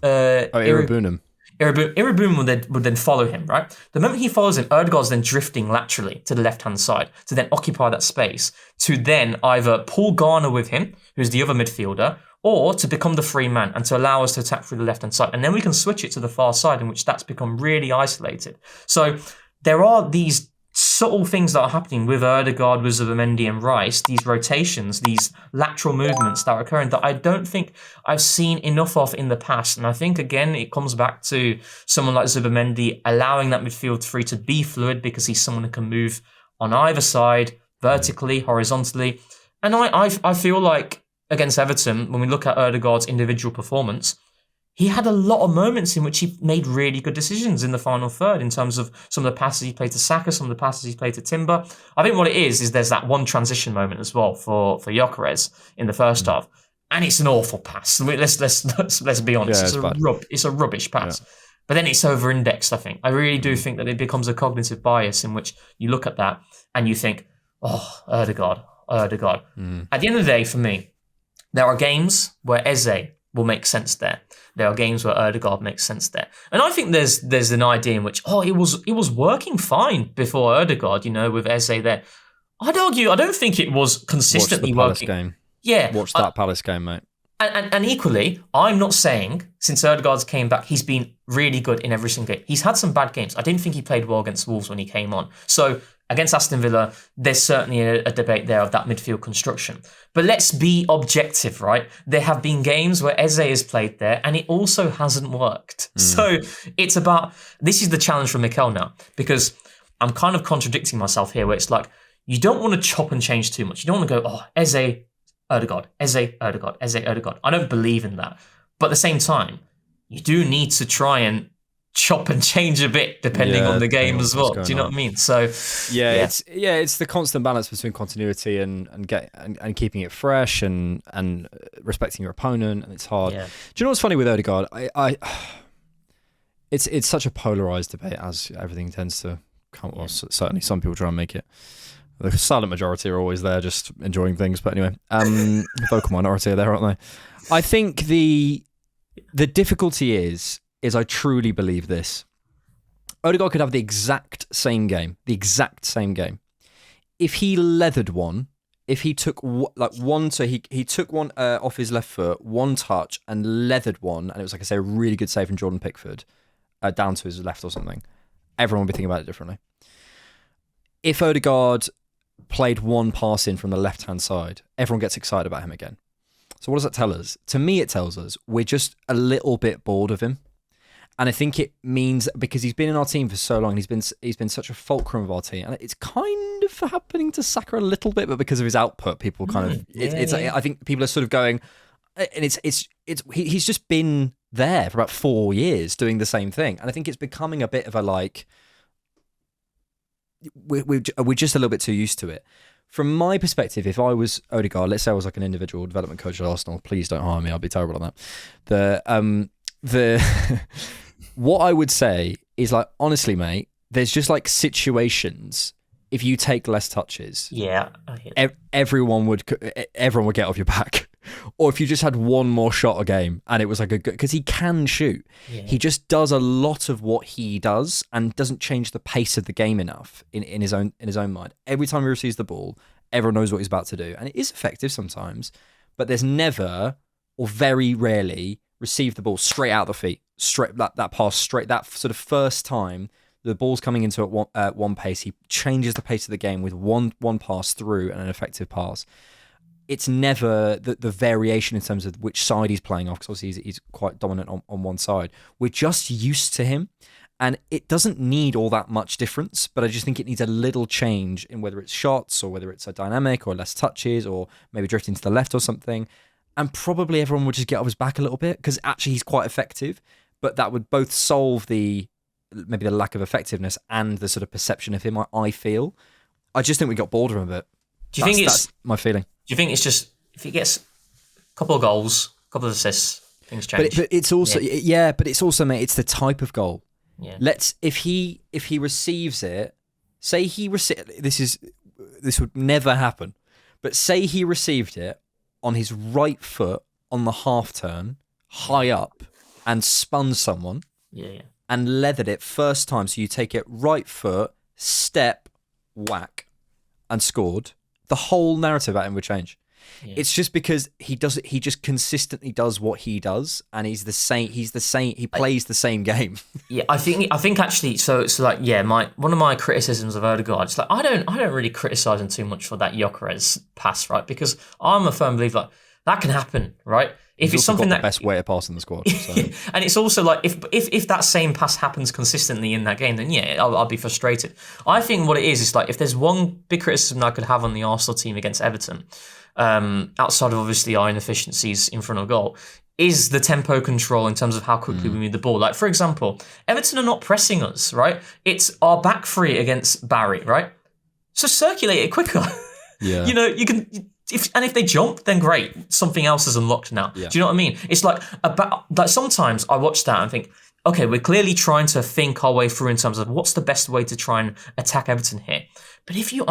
Irabunam. Iriboom would then follow him, right? The moment he follows him, Ødegaard's then drifting laterally to the left-hand side to then occupy that space, to then either pull Garner with him, who's the other midfielder, or to become the free man and to allow us to attack through the left-hand side. And then we can switch it to the far side, in which that's become really isolated. So there are these subtle things that are happening with Ødegaard, with Zubimendi and Rice, these rotations, these lateral movements that are occurring that I don't think I've seen enough of in the past. And I think, again, it comes back to someone like Zubimendi allowing that midfield three to be fluid, because he's someone who can move on either side, vertically, horizontally. And I feel like against Everton, when we look at Ødegaard's individual performance, he had a lot of moments in which he made really good decisions in the final third in terms of some of the passes he played to Saka, some of the passes he played to Timber. I think what it is there's that one transition moment as well for Gyökeres in the first half, and it's an awful pass. I mean, let's be honest, it's a rubbish pass. Yeah. But then it's over-indexed, I think. I really do think that it becomes a cognitive bias in which you look at that and you think, oh, Ødegaard. At the end of the day, for me, there are games where Eze will make sense there. There are games where Ødegaard makes sense there. And I think there's an idea in which, it was working fine before Ødegaard, with Eze there. I'd argue, I don't think it was consistently working. Game. Yeah. Watch that Palace game, mate. And equally, I'm not saying since Ødegaard's came back, he's been really good in every single game. He's had some bad games. I didn't think he played well against Wolves when he came on. So against Aston Villa, there's certainly a debate there of that midfield construction. But let's be objective, right? There have been games where Eze has played there and it also hasn't worked. So it's about, this is the challenge for Mikel now, because I'm kind of contradicting myself here, where it's like, you don't want to chop and change too much. You don't want to go, Eze, Ødegaard, Eze, Ødegaard, Eze, Ødegaard. I don't believe in that. But at the same time, you do need to try and chop and change a bit depending on the game as well. Do you know what I mean? So it's the constant balance between continuity and keeping it fresh and respecting your opponent, and it's hard. Yeah. Do you know what's funny with Ødegaard? It's such a polarized debate, as everything tends to come. Well, certainly some people try and make it. The silent majority are always there, just enjoying things. But anyway, the vocal minority are there, aren't they? I think the difficulty is I truly believe this. Odegaard could have the exact same game. If he leathered one, if he took one, so he took one off his left foot, one touch, and leathered one, and it was, like I say, a really good save from Jordan Pickford, down to his left or something, everyone would be thinking about it differently. If Odegaard played one pass in from the left-hand side, everyone gets excited about him again. So what does that tell us? To me, it tells us we're just a little bit bored of him. And I think it means, because he's been in our team for so long, he's been such a fulcrum of our team, and it's kind of happening to Saka a little bit, but because of his output, people kind of I think people are sort of going, and he's just been there for about 4 years doing the same thing, and I think it's becoming a bit of a like we're just a little bit too used to it. From my perspective, if I was Odegaard, let's say I was like an individual development coach at Arsenal, please don't hire me, I'll be terrible on that. What I would say is, like, honestly, mate, there's just like situations, if you take less touches, everyone would get off your back. Or if you just had one more shot a game and it was like a good, because he can shoot. Yeah. He just does a lot of what he does and doesn't change the pace of the game enough in his own mind. Every time he receives the ball, everyone knows what he's about to do. And it is effective sometimes, but there's never, or very rarely, receive the ball straight out the feet, straight that pass, straight, that sort of first time the ball's coming into at one pace, he changes the pace of the game with one pass through and an effective pass. It's never the variation in terms of which side he's playing off, because obviously he's quite dominant on one side. We're just used to him, and it doesn't need all that much difference, but I just think it needs a little change in whether it's shots or whether it's a dynamic or less touches or maybe drifting to the left or something. And probably everyone would just get off his back a little bit, because actually he's quite effective, but that would both solve maybe the lack of effectiveness and the sort of perception of him, I feel. I just think we got bored of him a bit. That's my feeling. Do you think it's just, if he gets a couple of goals, a couple of assists, things change? But it's also, but it's also, mate, it's the type of goal. Yeah. If he receives it, say this would never happen, but say he received it on his right foot on the half turn, high up, and spun someone, Yeah. and leathered it first time. So you take it right foot, step, whack, and scored. The whole narrative about him would change. Yeah. It's just because he just consistently does what he does, and he's the same. He plays the same game. Yeah, I think actually. So like, yeah, one of my criticisms of Odegaard, it's like I don't really criticize him too much for that Gyökeres pass, right? Because I'm a firm believer that can happen, right? If it's something the best way to pass in the squad, so. And it's also like if that same pass happens consistently in that game, then yeah, I'll be frustrated. I think what it is like if there's one big criticism that I could have on the Arsenal team against Everton, outside of obviously our inefficiencies in front of goal, is the tempo control in terms of how quickly we move the ball. Like for example, Everton are not pressing us, right? It's our back three against Barry, right? So circulate it quicker. Yeah, you can. If they jump, then great. Something else is unlocked now. Yeah. Do you know what I mean? It's like sometimes I watch that and think, okay, we're clearly trying to think our way through in terms of what's the best way to try and attack Everton here. But if you've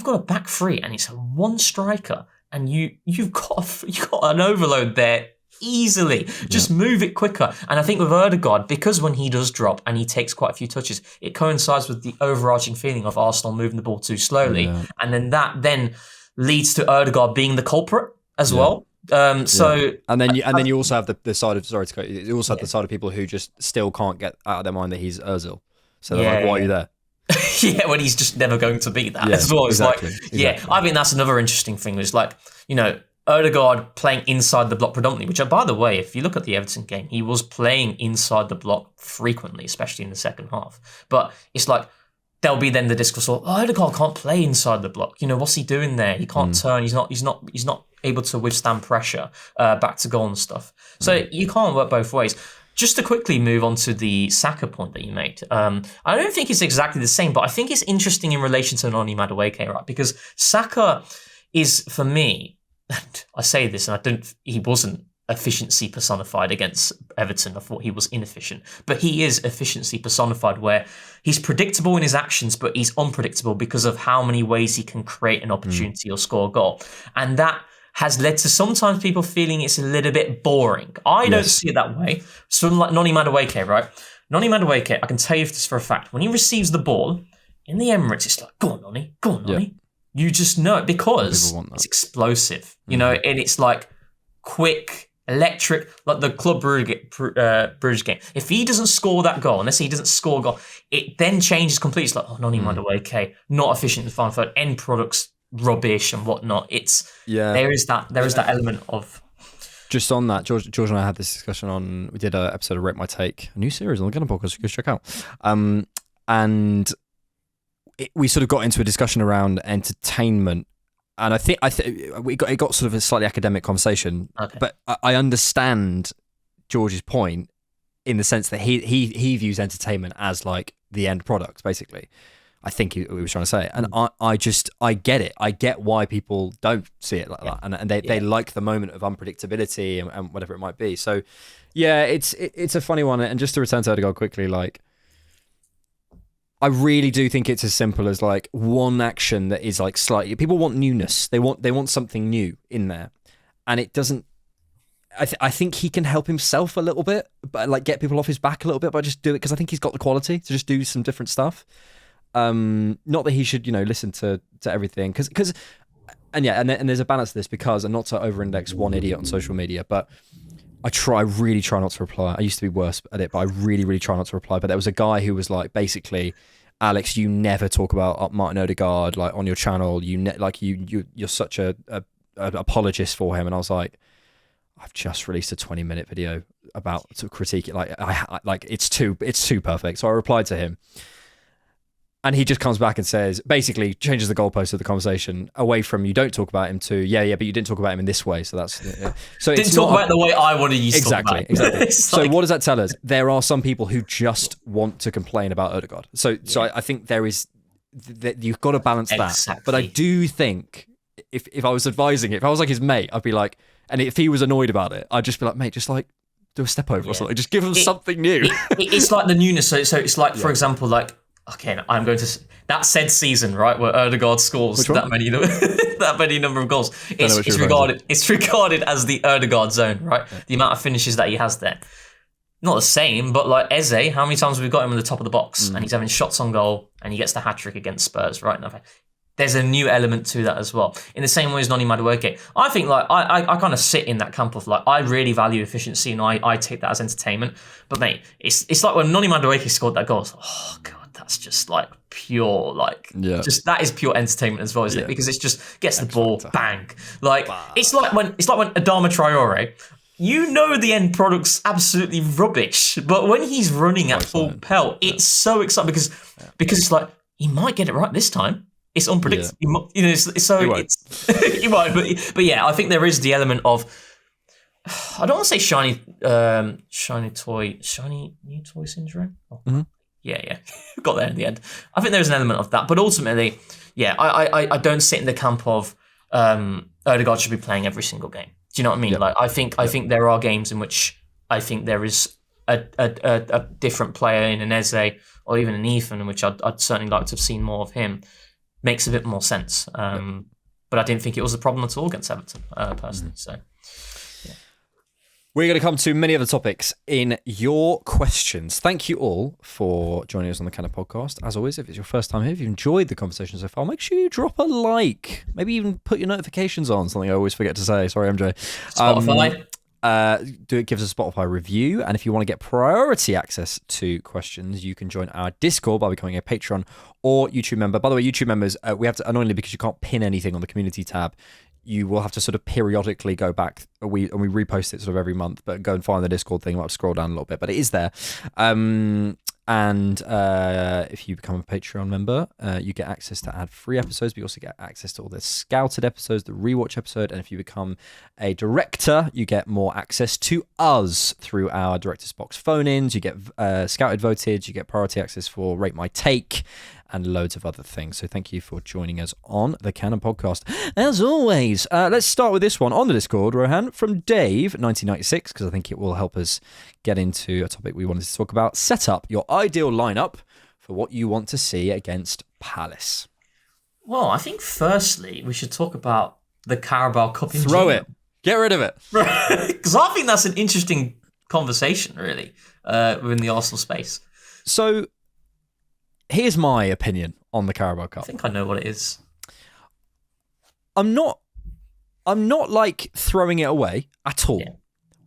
got a back three and it's a one striker and you've got an overload there easily, just move it quicker. And I think with Ødegaard, because when he does drop and he takes quite a few touches, it coincides with the overarching feeling of Arsenal moving the ball too slowly, and then that leads to Ødegaard being the culprit as well. And then you also have the side of you also have the side of people who just still can't get out of their mind that he's Özil. So they're like, why are you there? Yeah, when he's just never going to be that as well. It's exactly. I think that's another interesting thing. It's like, Ødegaard playing inside the block predominantly, which, by the way, if you look at the Everton game, he was playing inside the block frequently, especially in the second half. But it's like, there'll be then the discourse of, Ødegaard can't play inside the block. What's he doing there? He can't turn. He's not able to withstand pressure back to goal and stuff. So you can't work both ways. Just to quickly move on to the Saka point that you made, I don't think it's exactly the same, but I think it's interesting in relation to Noni Madueke, right? Because Saka is, for me, I say this, and he wasn't efficiency personified against Everton. I thought he was inefficient, but he is efficiency personified, where he's predictable in his actions, but he's unpredictable because of how many ways he can create an opportunity or score a goal. And that has led to sometimes people feeling it's a little bit boring. I don't see it that way. So like Noni Madueke, right? Noni Madueke, I can tell you this for a fact. When he receives the ball in the Emirates, it's like, go on, Noni. Yeah. You just know it because it's explosive, and it's like quick, electric, like the Club Brugge game. If he doesn't score that goal, unless he doesn't score a goal, it then changes completely. It's like, Noni Madueke, not efficient in the final third, end products rubbish and whatnot. There is that element of. Just on that, George and I had this discussion we did an episode of Rate My Take, a new series on the Gunner podcast, you can check out. And we sort of got into a discussion around entertainment. And I think it got sort of a slightly academic conversation, but I understand George's point in the sense that he views entertainment as like the end product, basically. I think he was trying to say, and I get it. I get why people don't see it like that, and they like the moment of unpredictability and whatever it might be. So, yeah, it's a funny one. And just to return to Ødegaard quickly, like, I really do think it's as simple as like one action that is like slightly. People want newness. They want something new in there, and it doesn't. I think he can help himself a little bit, but like get people off his back a little bit by just do it, because I think he's got the quality to just do some different stuff. Not that he should, listen to everything, because there's a balance to this, because, and not to over-index one idiot on social media, but I really try not to reply. I used to be worse at it, but I really, really try not to reply. But there was a guy who was like, basically, Alex, you never talk about Martin Ødegaard like on your channel. You're such a apologist for him. And I was like, I've just released a 20-minute video about to critique it. Like it's too perfect. So I replied to him. And he just comes back and says, basically changes the goalpost of the conversation away from you don't talk about him to, but you didn't talk about him in this way. So that's, so didn't talk about the way I wanted you to talk about it. Exactly. So what does that tell us? There are some people who just want to complain about Ødegaard. So I think there is, that you've got to balance that. But I do think if I was advising it, if I was like his mate, I'd be like, and if he was annoyed about it, I'd just be like, mate, just like do a step over or something. Just give him something new. It's like the newness. So it's like, for example, like, okay, I'm going to that said season, right, where Ødegaard scores that many number of goals. It's regarded as the Ødegaard zone, right? Yeah. The amount of finishes that he has there. not the same, but like Eze, how many times have we got him in the top of the box and he's having shots on goal and he gets the hat trick against Spurs, right? There's a new element to that as well. In the same way as Noni Madueke, I think like I kind of sit in that camp of like I really value efficiency and I take that as entertainment. But mate, it's like when Noni Madueke scored that goal, oh god, that's just like pure just that is pure entertainment as well, isn't it? Because it's just gets the ball, bang. Like it's like when Adama Traore. You know the end product's absolutely rubbish, but when he's running at full pelt, it's so exciting because it's like he might get it right this time. It's unpredictable, you know. He might, but yeah, I think there is the element of I don't want to say shiny new toy syndrome. Yeah, got there in the end. I think there's an element of that, but ultimately, yeah, I don't sit in the camp of Ødegaard should be playing every single game. Do you know what I mean? Like I think there are games in which I think there is a different player in an Eze or even an Ethan, in which I'd certainly like to have seen more of him. Makes a bit more sense. But I didn't think it was a problem at all against Everton, personally. So, yeah. We're going to come to many other topics in your questions. Thank you all for joining us on the Cannon Podcast. As always, if it's your first time here, if you've enjoyed the conversation so far, make sure you drop a like. Maybe even put your notifications on, something I always forget to say. Sorry, MJ. Spotify. Give us a Spotify review, and if you want to get priority access to questions, you can join our Discord by becoming a Patreon or YouTube member. By the way, YouTube members, we have to, annoyingly, because you can't pin anything on the community tab, you will have to sort of periodically go back. We repost it sort of every month, but go and find the Discord thing. I might have to scroll down a little bit, but it is there. And if you become a Patreon member, you get access to ad-free episodes, but you also get access to all the scouted episodes, the rewatch episode, and if you become a director, you get more access to us through our Director's Box phone-ins, you get scouted voted, you get priority access for Rate My Take, and loads of other things. So thank you for joining us on the Cannon Podcast. As always, let's start with this one on the Discord, Rohan, from Dave, 1996, because I think it will help us get into a topic we wanted to talk about. Set up your ideal lineup for what you want to see against Palace. Well, I think firstly, we should talk about the Carabao Cup in Throw it. Get rid of it. Because I think that's an interesting conversation, really, within the Arsenal space. So, here's my opinion on the Carabao Cup. I think I know what it is. I'm not like throwing it away at all. Yeah.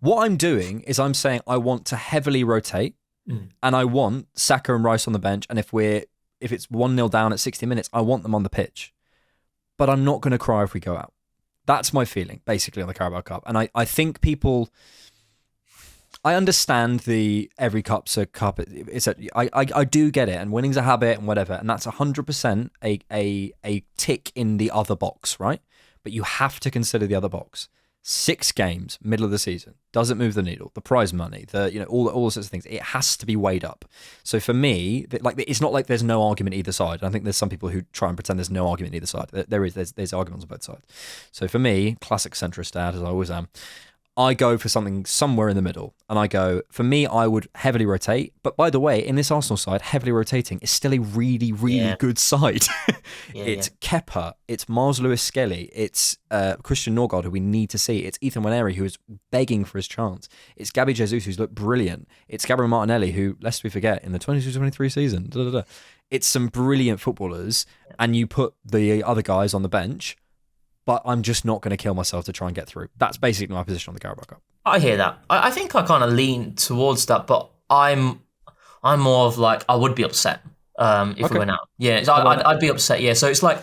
What I'm doing is I'm saying I want to heavily rotate and I want Saka and Rice on the bench. And if it's 1-0 down at 60 minutes, I want them on the pitch. But I'm not going to cry if we go out. That's my feeling, basically, on the Carabao Cup. And I think people... I understand every cup's a cup. I do get it, and winning's a habit and whatever, and that's 100% a tick in the other box, right? But you have to consider the other box. 6 games, middle of the season, doesn't move the needle. The prize money, all sorts of things. It has to be weighed up. So for me, it's not like there's no argument either side. I think there's some people who try and pretend there's no argument either side. There's arguments on both sides. So for me, classic centrist dad, as I always am, I go for something somewhere in the middle. And I go, for me, I would heavily rotate. But by the way, in this Arsenal side, heavily rotating is still a really, really good side. It's Kepa, it's Miles Lewis-Skelly, it's Christian Norgard, who we need to see. It's Ethan Nwaneri, who is begging for his chance. It's Gabby Jesus, who's looked brilliant. It's Gabriel Martinelli, who, lest we forget, in the 22-23 season, it's some brilliant footballers. And you put the other guys on the bench, but I'm just not going to kill myself to try and get through. That's basically my position on the Carabao Cup. I hear that. I think I kind of lean towards that, but I'm more of like, I would be upset if we went out. Yeah, so I'd be upset. Yeah, so it's like,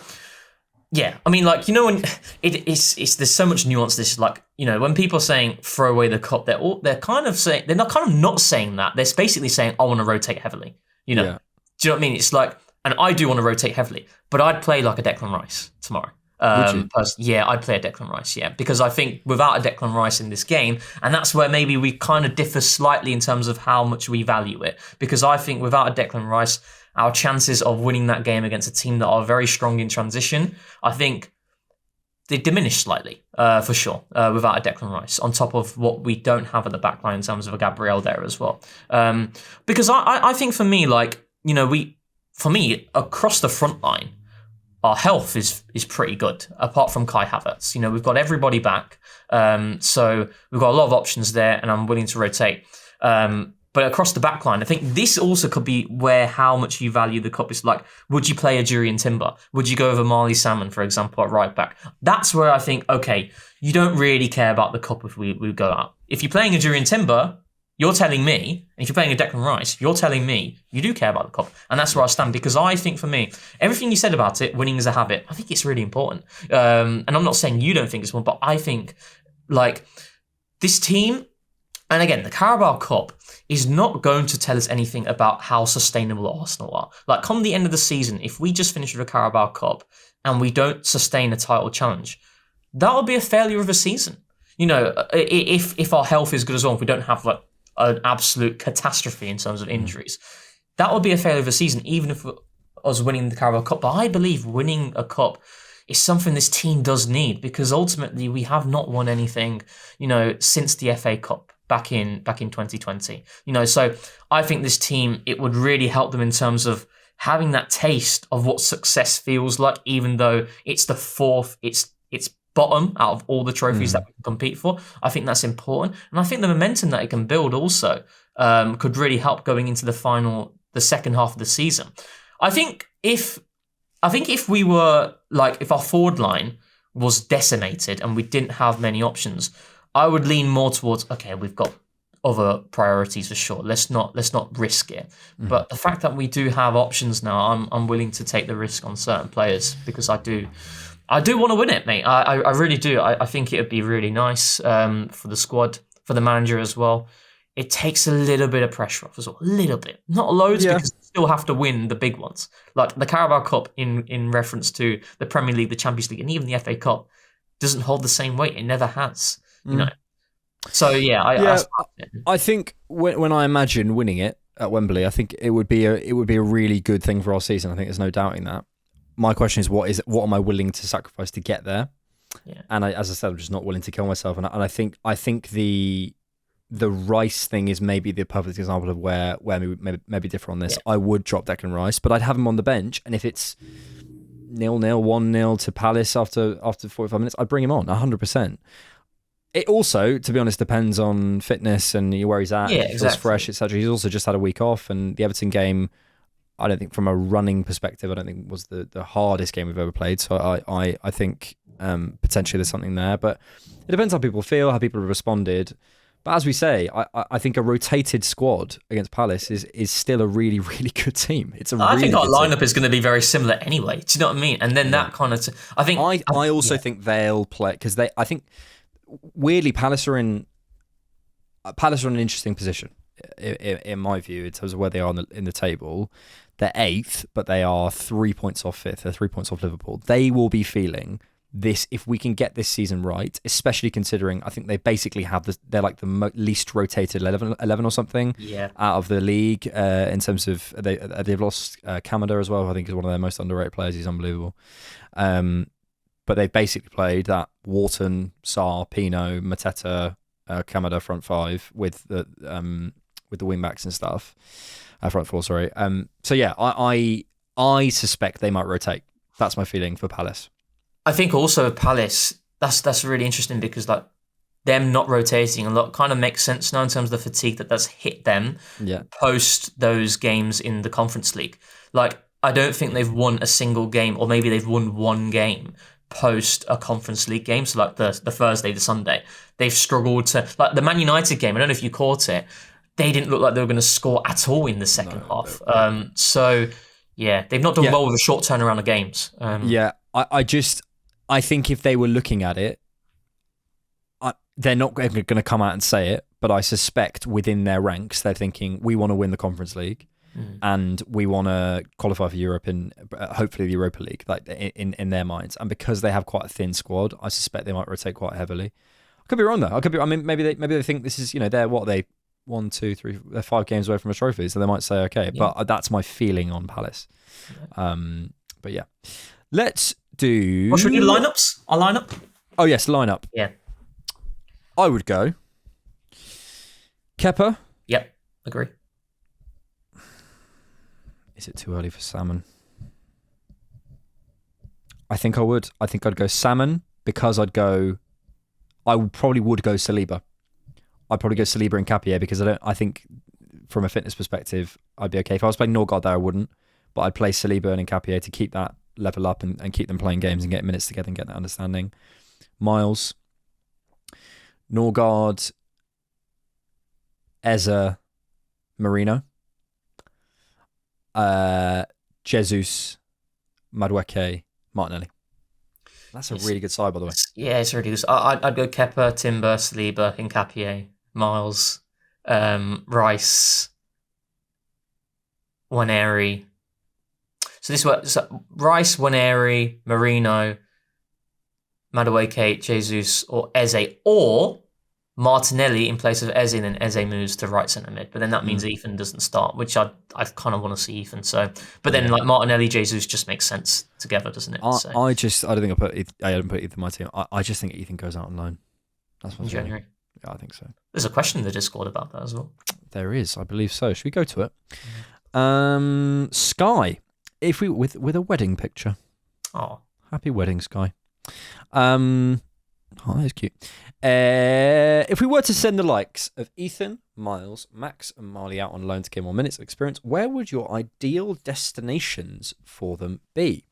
yeah, I mean, like, you know, when it's there's so much nuance. This, like, you know, when people are saying throw away the cup, they're kind of saying, they're not kind of not saying that. They're basically saying I want to rotate heavily. You know, do you know what I mean? It's like, and I do want to rotate heavily, but I'd play like a Declan Rice tomorrow. I'd play a Declan Rice, because I think without a Declan Rice in this game, and that's where maybe we kind of differ slightly in terms of how much we value it, because I think without a Declan Rice, our chances of winning that game against a team that are very strong in transition, I think they diminish slightly, for sure, without a Declan Rice, on top of what we don't have at the back line in terms of a Gabriel there as well. Because I think for me, like, you know, across the front line, our health is pretty good, apart from Kai Havertz. You know, we've got everybody back. So we've got a lot of options there, and I'm willing to rotate. But But across the back line, I think this also could be where how much you value the cup is. Like, would you play a Jurriën Timber? Would you go over Marley Salmon, for example, at right back? That's where I think, okay, you don't really care about the cup if we go out. If you're playing a Jurriën Timber, you're telling me, and if you're playing a Declan Rice, you're telling me you do care about the cup. And that's where I stand, because I think for me, everything you said about it, winning is a habit, I think it's really important. And I'm not saying you don't think it's one, but I think, like, this team, and again, the Carabao Cup is not going to tell us anything about how sustainable Arsenal are. Like, come the end of the season, if we just finish with a Carabao Cup and we don't sustain a title challenge, that will be a failure of a season. You know, if our health is good as well, if we don't have like an absolute catastrophe in terms of injuries, that would be a failure of a season, even if us winning the Carabao Cup. But I believe winning a cup is something this team does need, because ultimately we have not won anything, you know, since the FA Cup back in 2020. You know, so I think this team, it would really help them in terms of having that taste of what success feels like, even though it's the fourth, it's bottom out of all the trophies that we can compete for. I think that's important. And I think the momentum that it can build also could really help going into the second half of the season. I think if we were like, if our forward line was decimated and we didn't have many options, I would lean more towards, okay, we've got other priorities for sure. Let's not risk it. But the fact that we do have options now, I'm willing to take the risk on certain players, because I do want to win it, mate. I really do. I think it would be really nice for the squad, for the manager as well. It takes a little bit of pressure off as well. A little bit. Not loads, because you still have to win the big ones. Like the Carabao Cup in reference to the Premier League, the Champions League, and even the FA Cup doesn't hold the same weight. It never has. You know. So I think when I imagine winning it at Wembley, I think it would be a really good thing for our season. I think there's no doubting that. My question is, what am I willing to sacrifice to get there? Yeah. And as I said, I'm just not willing to kill myself. And I think the Rice thing is maybe the perfect example of where we maybe differ on this. Yeah. I would drop Declan Rice, but I'd have him on the bench. And if it's 0-0, 1-0 to Palace after 45 minutes, I'd bring him on 100%. It also, to be honest, depends on fitness and where he's at. Yeah, if he feels fresh, etc. He's also just had a week off, and the Everton game, I don't think from a running perspective, I don't think was the hardest game we've ever played. So I think potentially there's something there, but it depends how people feel, how people have responded. But as we say, I think a rotated squad against Palace is still a really, really good team. I think our lineup is going to be very similar anyway. Do you know what I mean? And then that kind of, I also think they'll play, because I think weirdly Palace are in an interesting position in my view in terms of where they are in the table. They're 8th, but they are 3 points off 5th. They're 3 points off Liverpool. They will be feeling this, if we can get this season right, especially considering I think they basically have they're like the least rotated 11 or something out of the league in terms of they've lost Kamada as well. I think is one of their most underrated players. He's unbelievable. But they've basically played that Wharton, Sarr, Pino, Mateta, Kamada front five with the wing backs and stuff. Front four, sorry. So yeah, I suspect they might rotate. That's my feeling for Palace. I think also Palace, that's really interesting, because like them not rotating a lot kind of makes sense now in terms of the fatigue that's hit them post those games in the Conference League. Like, I don't think they've won a single game, or maybe they've won one game post a Conference League game. So like the Thursday, the Sunday, they've struggled to, like the Man United game, I don't know if you caught it, they didn't look like they were going to score at all in the second half. So yeah, they've not done well with a short turnaround of games. I think if they were looking at it, they're not going to come out and say it, but I suspect within their ranks, they're thinking, we want to win the Conference League and we want to qualify for Europe and hopefully the Europa League, like in their minds. And because they have quite a thin squad, I suspect they might rotate quite heavily. I could be wrong though. Maybe they think this is, they're 1, 2, 3, they're 5 games away from a trophy, so they might say okay. Yeah. But that's my feeling on Palace. But yeah, let's do. What should we do? Lineups? Our lineup? Oh yes, lineup. Yeah. I would go Kepa. Yep, agree. Is it too early for Salmon? I think I would. I think I'd go Salmon because I probably would go Saliba. I'd probably go Saliba and Capia because I think from a fitness perspective, I'd be okay. If I was playing Ødegaard there, I wouldn't. But I'd play Saliba and Nkapie to keep that level up and keep them playing games and get minutes together and get that understanding. Miles, Ødegaard, Eze, Marino, Jesus, Madueke, Martinelli. That's a really good side, by the way. Yeah, it's really good. I'd go Kepa, Timber, Saliba, Nkapie, Miles, Rice, Waneri. So this was Rice, Waneri, Marino, Madueke, Jesus, or Eze, or Martinelli in place of Eze, and then Eze moves to right centre mid. But then that means Ethan doesn't start, which I kind of want to see Ethan. So, but then like Martinelli, Jesus just makes sense together, doesn't it? I don't think I haven't put Ethan in my team. I just think Ethan goes out on loan. That's in January. Yeah, I think so. There's a question in the Discord about that as well. There is, I believe so. Should we go to it? Sky, if we with a wedding picture. Oh, happy wedding, Sky. Oh, that's cute. If we were to send the likes of Ethan, Miles, Max, and Marley out on loan to gain more minutes of experience, where would your ideal destinations for them be?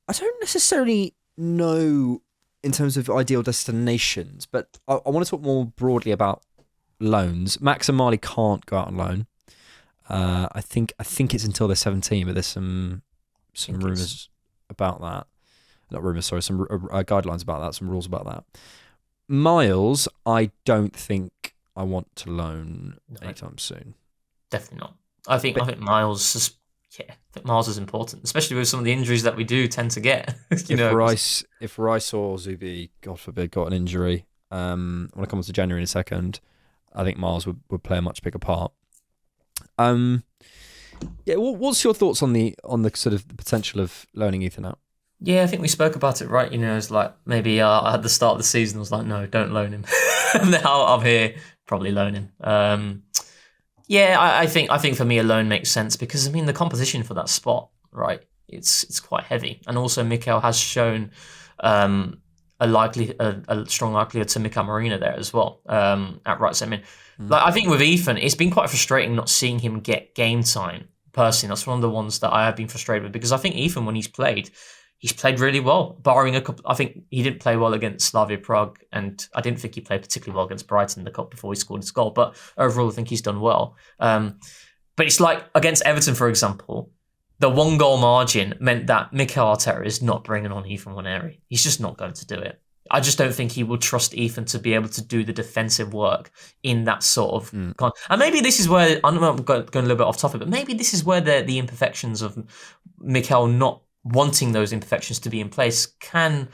I don't necessarily know in terms of ideal destinations, but I want to talk more broadly about loans. Max and Marley can't go out on loan. I think it's until they're 17, but there's some rumours about that. Not rumours, sorry, some guidelines about that, some rules about that. Miles, I don't think I want to loan anytime soon. Definitely not. I think Miles is Miles is important, especially with some of the injuries that we do tend to get. If Rice or Zubi, God forbid, got an injury, when it comes to January in a second, I think Miles would play a much bigger part. What's your thoughts on the sort of the potential of loaning Ethan out? Yeah, I think we spoke about it, right? It's like maybe at the start of the season, I was like, no, don't loan him. Now I'm here, probably loan him. I think for me a loan makes sense because the competition for that spot, right? It's quite heavy, and also Mikel has shown a strong likelihood to Mikel Marina there as well at right centre mid. Like I think with Ethan, it's been quite frustrating not seeing him get game time. Personally, that's one of the ones that I have been frustrated with because I think Ethan, when he's played really well, barring a couple. I think he didn't play well against Slavia Prague, and I didn't think he played particularly well against Brighton in the cup before he scored his goal. But overall, I think he's done well. But it's like against Everton, for example, the 1-goal margin meant that Mikel Arteta is not bringing on Ethan Waneri. He's just not going to do it. I just don't think he will trust Ethan to be able to do the defensive work in that sort of... And maybe this is where... I'm going a little bit off topic, but maybe this is where the imperfections of Mikel not wanting those imperfections to be in place can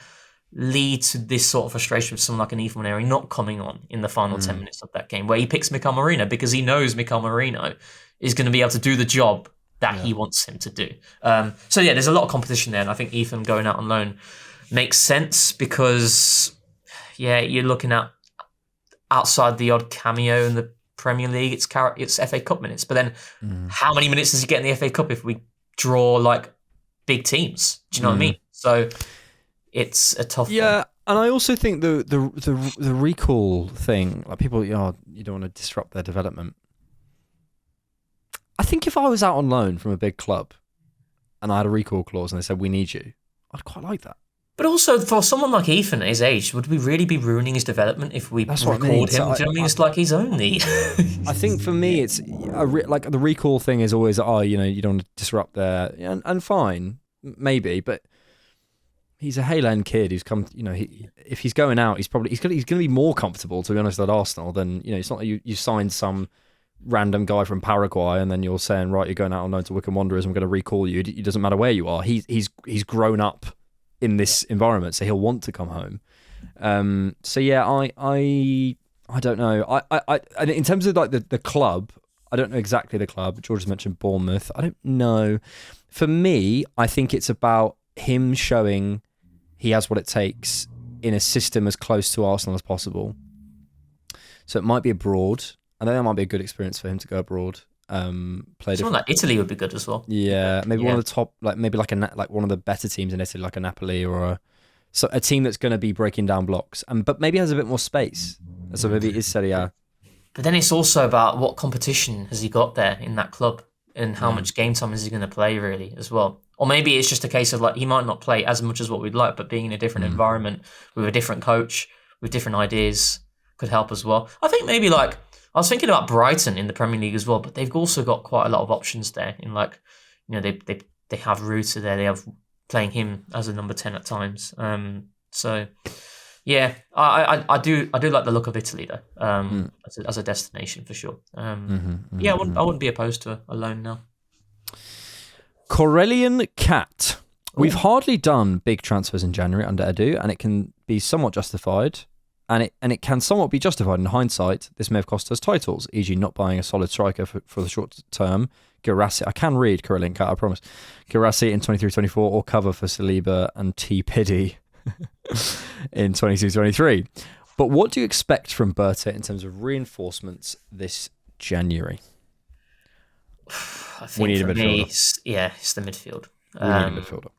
lead to this sort of frustration with someone like an Ethan Waneri not coming on in the final 10 minutes of that game, where he picks Mikel Marino because he knows Mikel Marino is going to be able to do the job that he wants him to do. There's a lot of competition there, and I think Ethan going out on loan makes sense because, you're looking at outside the odd cameo in the Premier League, it's FA Cup minutes, but then how many minutes does he get in the FA Cup if we draw like big teams? Do you know what I mean? So it's a tough one. And I also think the recall thing, like people, you don't want to disrupt their development. I think if I was out on loan from a big club and I had a recall clause and they said, we need you, I'd quite like that. But also, for someone like Ethan at his age, would we really be ruining his development if we recalled him? Do you know what I mean? It's like he's only... I think for me, it's like the recall thing is always, you don't want to disrupt their... And fine, maybe, but he's a Hale End kid who's come, if he's going out, he's going to be more comfortable, to be honest, at Arsenal than, it's not like you signed some random guy from Paraguay and then you're saying, right, you're going out on loan to Wycombe Wanderers, I'm going to recall you. It doesn't matter where you are. He's grown up in this environment, so he'll want to come home. I don't know. I in terms of like the club, I don't know exactly the club. George has mentioned Bournemouth. I don't know. For me, I think it's about him showing he has what it takes in a system as close to Arsenal as possible. So it might be abroad. I think that might be a good experience for him to go abroad. Someone like Italy would be good as well. Yeah, maybe one of the top, like maybe like one of the better teams in Italy, like a Napoli or a team that's going to be breaking down blocks, but maybe has a bit more space. So maybe it is Serie A. But then it's also about what competition has he got there in that club and how much game time is he going to play really as well. Or maybe it's just a case of like he might not play as much as what we'd like, but being in a different environment with a different coach, with different ideas could help as well. I think maybe like, I was thinking about Brighton in the Premier League as well, but they've also got quite a lot of options there in like, you know, they have Ruta there, they have playing him as a number 10 at times. So yeah, I do like the look of Italy though, as a destination for sure. Yeah, I wouldn't be opposed to a loan now. Corellian Cat. We've hardly done big transfers in January under Edu, and it can be somewhat justified. And it can somewhat be justified in hindsight. This may have cost us titles, e.g. not buying a solid striker for the short term. Girassi, I can read Corellian Cat, I promise. Girassi in 23-24, or cover for Saliba and T. Piddy in 22-23. But what do you expect from Berta in terms of reinforcements this January? I think we need a midfielder. It's the midfield. We need a midfielder.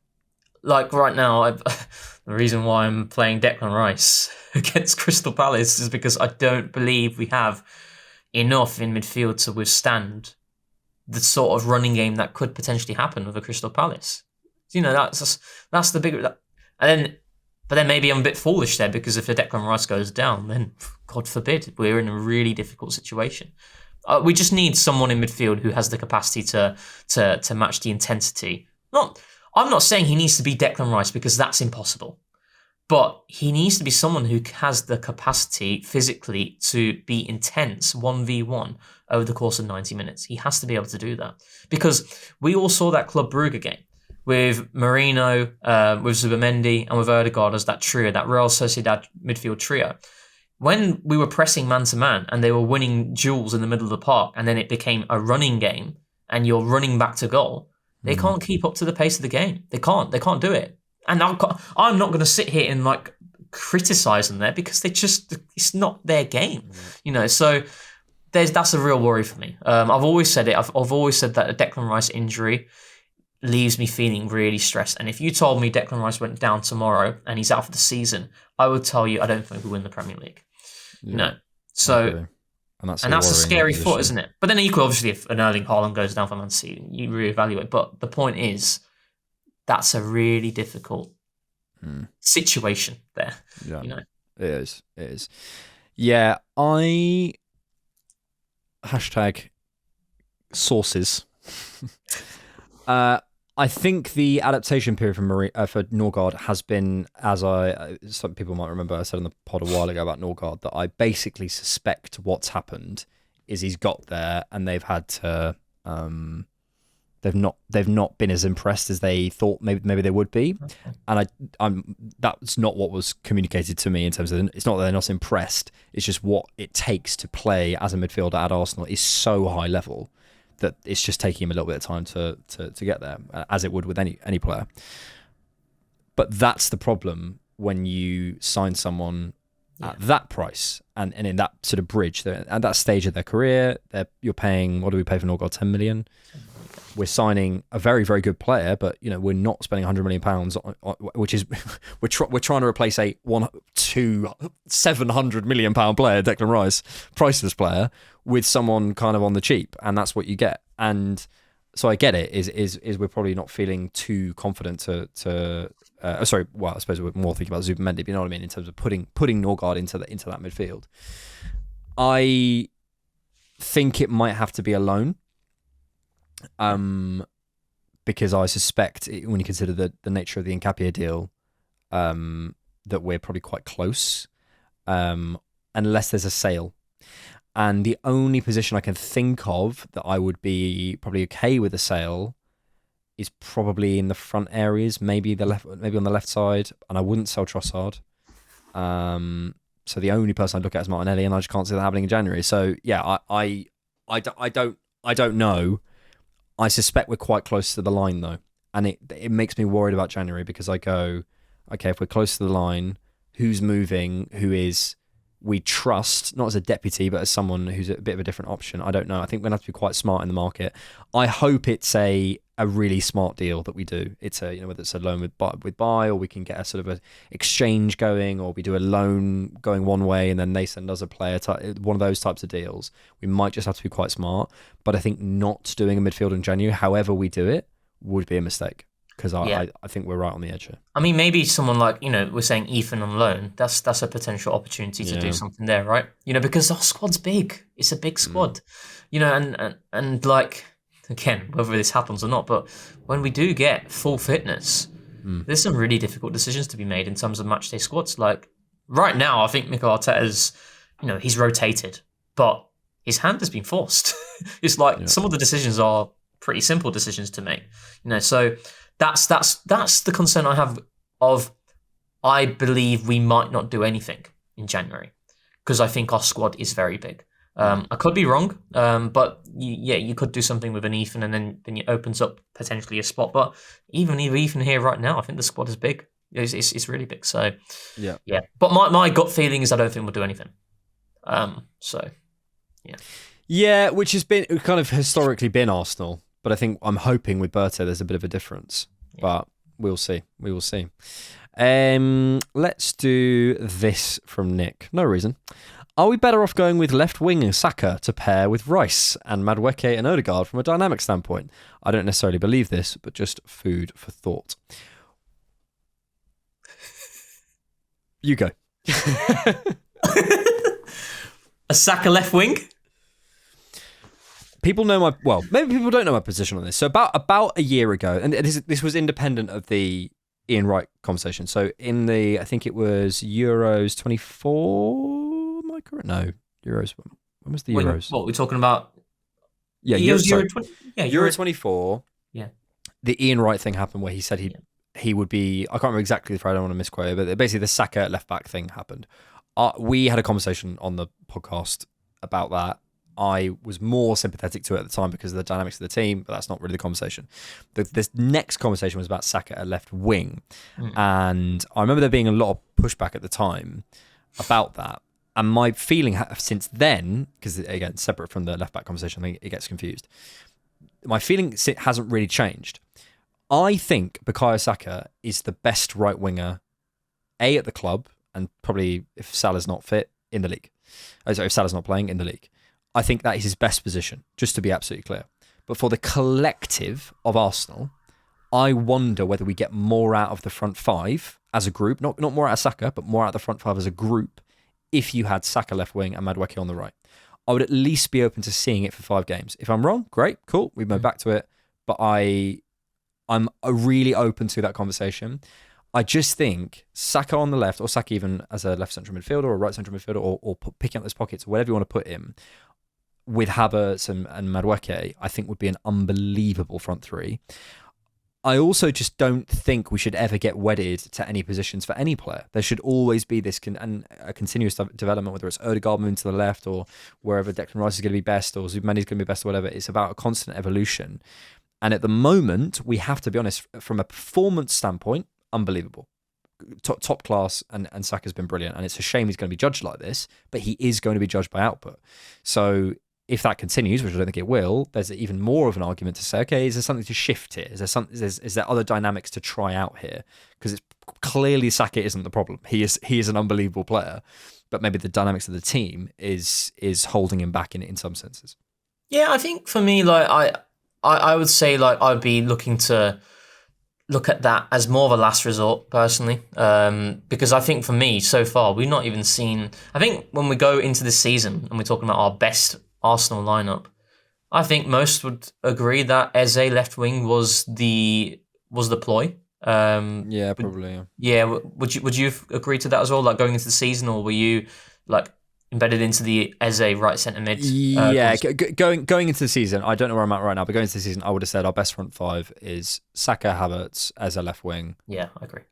Like right now, the reason why I'm playing Declan Rice against Crystal Palace is because I don't believe we have enough in midfield to withstand the sort of running game that could potentially happen with a Crystal Palace. You know, that's the big. But then maybe I'm a bit foolish there because if the Declan Rice goes down, then God forbid we're in a really difficult situation. We just need someone in midfield who has the capacity to match the intensity. I'm not saying he needs to be Declan Rice because that's impossible. But he needs to be someone who has the capacity physically to be intense 1v1 over the course of 90 minutes. He has to be able to do that. Because we all saw that Club Brugge game with Marino, with Zubimendi, and with Ødegaard as that trio, that Real Sociedad midfield trio. When we were pressing man-to-man and they were winning duels in the middle of the park and then it became a running game and you're running back to goal, they can't keep up to the pace of the game. They can't do it. And I'm not going to sit here and like criticize them there because it's not their game, you know. So that's a real worry for me. I've always said it. I've always said that a Declan Rice injury leaves me feeling really stressed. And if you told me Declan Rice went down tomorrow and he's out for the season, I would tell you I don't think we win the Premier League. Yeah. You know, so. Okay. And that's a scary thought, isn't it? But then equally, obviously, if an Erling Haaland goes down for Man City, you reevaluate. But the point is, that's a really difficult situation there. Yeah, you know? It is. Yeah, hashtag sources. I think the adaptation period for Norgard has been, as some people might remember, I said on the pod a while ago about Norgard, that I basically suspect what's happened is he's got there and they've had to, they've not been as impressed as they thought maybe they would be, and that's not what was communicated to me in terms of, it's not that they're not impressed, it's just what it takes to play as a midfielder at Arsenal is so high level that it's just taking him a little bit of time to get there, as it would with any player. But that's the problem when you sign someone at that price and in that sort of bridge, at that stage of their career, you're paying, what do we pay for Norgard? 10 million? We're signing a very, very good player, but you know we're not spending £100 million on, which is we're trying to replace a £700 million player, Declan Rice, priceless player, with someone kind of on the cheap, and that's what you get. And so I get it. Is we're probably not feeling too confident to I suppose we're more thinking about Zubimendi, but you know what I mean, in terms of putting Norgard into that midfield. I think it might have to be a loan. Because I suspect when you consider the nature of the Nkapia deal, that we're probably quite close, unless there's a sale. And the only position I can think of that I would be probably okay with a sale is probably in the front areas, maybe on the left side, and I wouldn't sell Trossard. So the only person I'd look at is Martinelli, and I just can't see that happening in January. So yeah, I don't know. I suspect we're quite close to the line though, and it makes me worried about January because I go, okay, if we're close to the line, who's moving? Who is we trust, not as a deputy, but as someone who's a bit of a different option? I don't know. I think we're going to have to be quite smart in the market. I hope it's a a really smart deal that we do. It's a, whether it's a loan with buy, or we can get a sort of a exchange going, or we do a loan going one way and then they send us a player. One of those types of deals. We might just have to be quite smart, but I think not doing a midfield in January, however we do it, would be a mistake, because I think we're right on the edge here. I mean, maybe someone like, we're saying Ethan on loan. That's a potential opportunity to do something there, right? Because our squad's big. It's a big squad, and like, again, whether this happens or not, but when we do get full fitness, there's some really difficult decisions to be made in terms of matchday squads. Like right now, I think Mikel Arteta's, he's rotated, but his hand has been forced. It's like some of the decisions are pretty simple decisions to make, so that's the concern I have of, I believe we might not do anything in January because I think our squad is very big. I could be wrong, but you could do something with an Ethan, and then it opens up potentially a spot. But even Ethan here right now, I think the squad is big. It's really big. So yeah. But my gut feeling is I don't think we'll do anything. Yeah, which has been kind of historically been Arsenal, but I think I'm hoping with Berto there's a bit of a difference. Yeah. But we'll see. We will see. Let's do this from Nick. No reason. Are we better off going with left wing Saka to pair with Rice and Madueke and Ødegaard from a dynamic standpoint? I don't necessarily believe this, but just food for thought. You go. A Saka left wing? People know maybe people don't know my position on this. So about a year ago, and this was independent of the Ian Wright conversation. So I think it was Euros 24. No, Euros. When was the Euros? What we're talking about? Yeah, Euro 24. Yeah. The Ian Wright thing happened where he said he would be. I can't remember exactly if I don't want to misquote it, but basically the Saka at left back thing happened. We had a conversation on the podcast about that. I was more sympathetic to it at the time because of the dynamics of the team, but that's not really the conversation. This next conversation was about Saka at left wing, and I remember there being a lot of pushback at the time about that. And my feeling since then, because again, separate from the left-back conversation, I think it gets confused. My feeling hasn't really changed. I think Bukayo Saka is the best right winger, at the club, and probably if Salah's not fit, in the league. If Salah's not playing, in the league. I think that is his best position, just to be absolutely clear. But for the collective of Arsenal, I wonder whether we get more out of the front five as a group, not more out of Saka, but more out of the front five as a group, if you had Saka left wing and Madueke on the right. I would at least be open to seeing it for 5 games. If I'm wrong, great, cool, we move back to it. But I'm really open to that conversation. I just think Saka on the left, or Saka even as a left central midfielder or a right central midfielder, or picking up those pockets, or whatever you want to put him, with Havertz and Madueke, I think would be an unbelievable front three. I also just don't think we should ever get wedded to any positions for any player. There should always be this a continuous development, whether it's Ødegaard moving to the left or wherever Declan Rice is going to be best or Zubmani's going to be best or whatever. It's about a constant evolution. And at the moment, we have to be honest, from a performance standpoint, unbelievable. Top class, and Saka's been brilliant. And it's a shame he's going to be judged like this, but he is going to be judged by output. So if that continues, which I don't think it will, there's even more of an argument to say, okay, is there something to shift here? Is there other dynamics to try out here? Because it's clearly Saka isn't the problem. He is an unbelievable player, but maybe the dynamics of the team is holding him back in some senses. Yeah, I think for me, like I would say, like I'd be looking to look at that as more of a last resort personally, because I think for me so far we've not even seen. I think when we go into this season and we're talking about our best Arsenal lineup, I think most would agree that Eze left wing was the ploy. Yeah, probably. Yeah, would you agree to that as well? Like going into the season, or were you like embedded into the Eze right centre mid? Going into the season, I don't know where I'm at right now, but going into the season, I would have said our best front five is Saka, Havertz, Eze left wing. Yeah, I agree.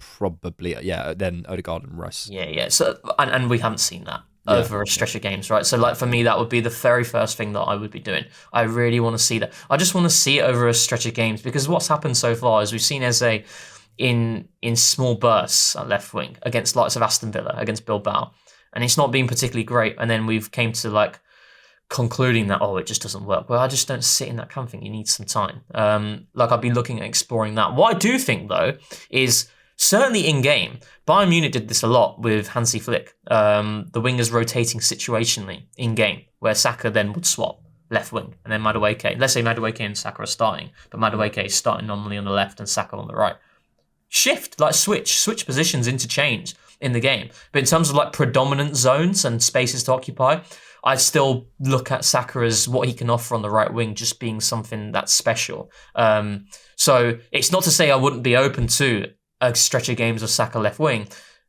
Probably, yeah. Then Odegaard and Rice. Yeah. So and we haven't seen that over a stretch of games, right? So like for me, that would be the very first thing that I would be doing. I really want to see that. I just want to see it over a stretch of games, because what's happened so far is we've seen Eze in small bursts at left wing against likes of Aston Villa, against Bilbao, and it's not been particularly great. And then we've came to like concluding that, it just doesn't work. Well, I just don't sit in that kind of thing. You need some time. I'd be looking at exploring that. What I do think, though, is certainly in-game, Bayern Munich did this a lot with Hansi Flick, the wingers rotating situationally in-game, where Saka then would swap left wing, and then Madueke. Let's say Madueke and Saka are starting, but Madueke is starting normally on the left and Saka on the right. Shift, switch positions, interchange in the game. But in terms of like predominant zones and spaces to occupy, I still look at Saka as what he can offer on the right wing just being something that's special. So it's not to say I wouldn't be open to a stretch of games of Saka left wing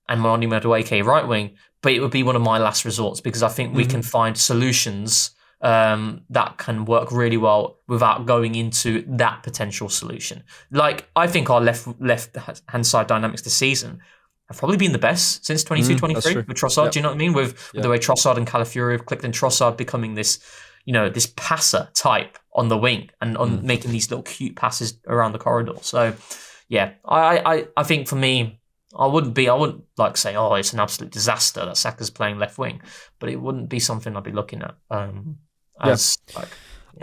and Moni Madueke right wing, but it would be one of my last resorts because I think we can find solutions that can work really well without going into that potential solution. Like, I think our left-hand side dynamics this season have probably been the best since 22-23 with Trossard. Yep. Do you know what I mean? With the way Trossard and Calafiori have clicked, and Trossard becoming this, this passer type on the wing and on making these little cute passes around the corridor. So, yeah, I think for me, I wouldn't like say, it's an absolute disaster that Saka's playing left wing, but it wouldn't be something I'd be looking at. I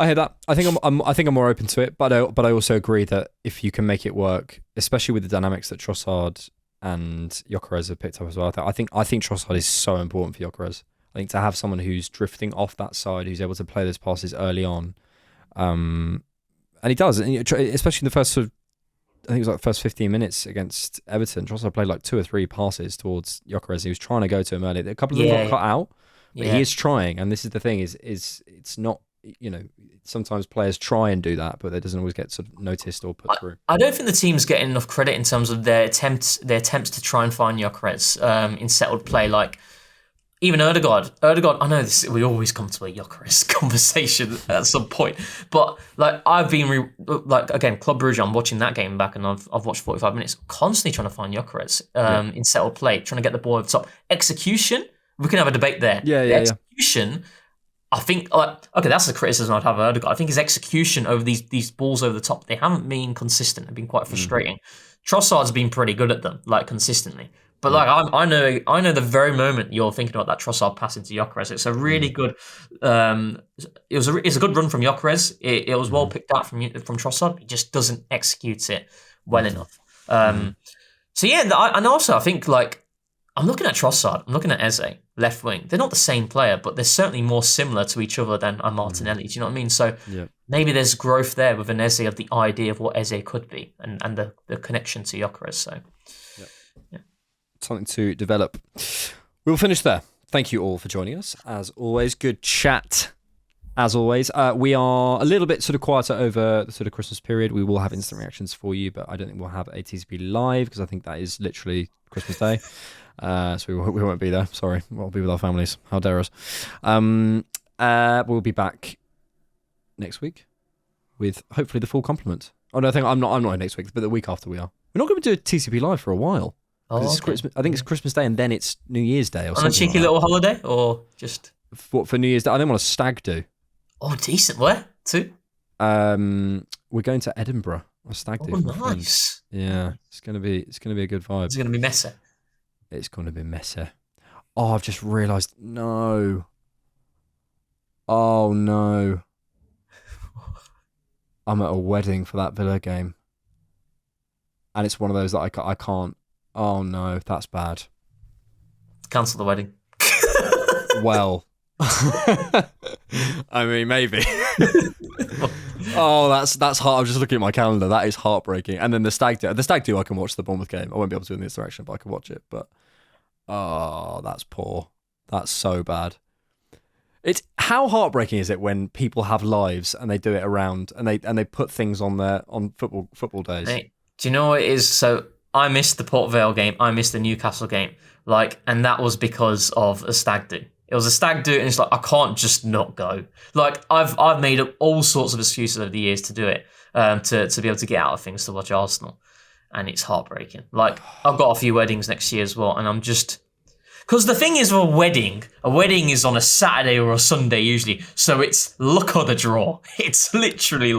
hear that. I think I'm more open to it, but I also agree that if you can make it work, especially with the dynamics that Trossard and Gyökeres have picked up as well, I think Trossard is so important for Gyökeres. I think to have someone who's drifting off that side, who's able to play those passes early on, and he does, especially in the first sort of, I think it was like the first 15 minutes against Everton. Trossard played like 2 or 3 passes towards Gyökeres. He was trying to go to him early. A couple of them got cut out. But he is trying, and this is the thing: is it's not, sometimes players try and do that, but it doesn't always get sort of noticed or put through. I don't think the team's getting enough credit in terms of their attempts to try and find Gyökeres in settled play. Like even Ødegaard, I know this. We always come to a Gyökeres conversation at some point, but like I've been again, Club Brugge. I'm watching that game back, and I've watched 45 minutes, constantly trying to find Gyökeres in settled play, trying to get the ball over the top. Execution. We can have a debate there. The execution, I think, that's the criticism I'd have of Ødegaard. I think his execution over these balls over the top, they haven't been consistent. They've been quite frustrating. Trossard's been pretty good at them, like consistently. But I know the very moment you're thinking about that Trossard pass into Gyökeres, it's a really good. It's a good run from Gyökeres. It was well picked out from Trossard. He just doesn't execute it well enough. So yeah, and also I think I'm looking at Trossard, I'm looking at Eze, left wing. They're not the same player, but they're certainly more similar to each other than Martinelli. Do you know what I mean? So maybe there's growth there with an Eze of the idea of what Eze could be and the connection to Gyökeres. So, something to develop. We'll finish there. Thank you all for joining us. As always, good chat. As always, we are a little bit sort of quieter over the sort of Christmas period. We will have instant reactions for you, but I don't think we'll have a TCP live because I think that is literally Christmas Day. So we won't be there. Sorry, we'll be with our families. How dare us? We'll be back next week with hopefully the full complement. Oh no, I'm not in next week, but the week after we are. We're not going to do a TCP live for a while. It's Christmas. I think it's Christmas Day and then it's New Year's Day or something. On a cheeky little holiday, or just for New Year's Day? I think on a stag do. Oh, decent. Where to? We're going to Edinburgh. A stag do. Oh, nice. Yeah, it's gonna be a good vibe. It's gonna be messy. It's going to be messy. Oh, I've just realised. No. Oh, no. I'm at a wedding for that Villa game. And it's one of those that I can't. Oh, no. That's bad. Cancel the wedding. Well. I mean, maybe. Oh, that's hard. I'm just looking at my calendar. That is heartbreaking. And then the stag do, I can watch the Bournemouth game. I won't be able to in this direction, but I can watch it. But that's poor. That's so bad. It's how heartbreaking is it when people have lives and they do it around and they put things on football days. Mate, do you know what it is? So I missed the Port Vale game. I missed the Newcastle game. And that was because of a stag do. It was a stag do, and it's I can't just not go. I've made up all sorts of excuses over the years to do it, to be able to get out of things to watch Arsenal, and it's heartbreaking. I've got a few weddings next year as well, and I'm just because the thing is with a wedding is on a Saturday or a Sunday usually, so it's luck of the draw. It's literally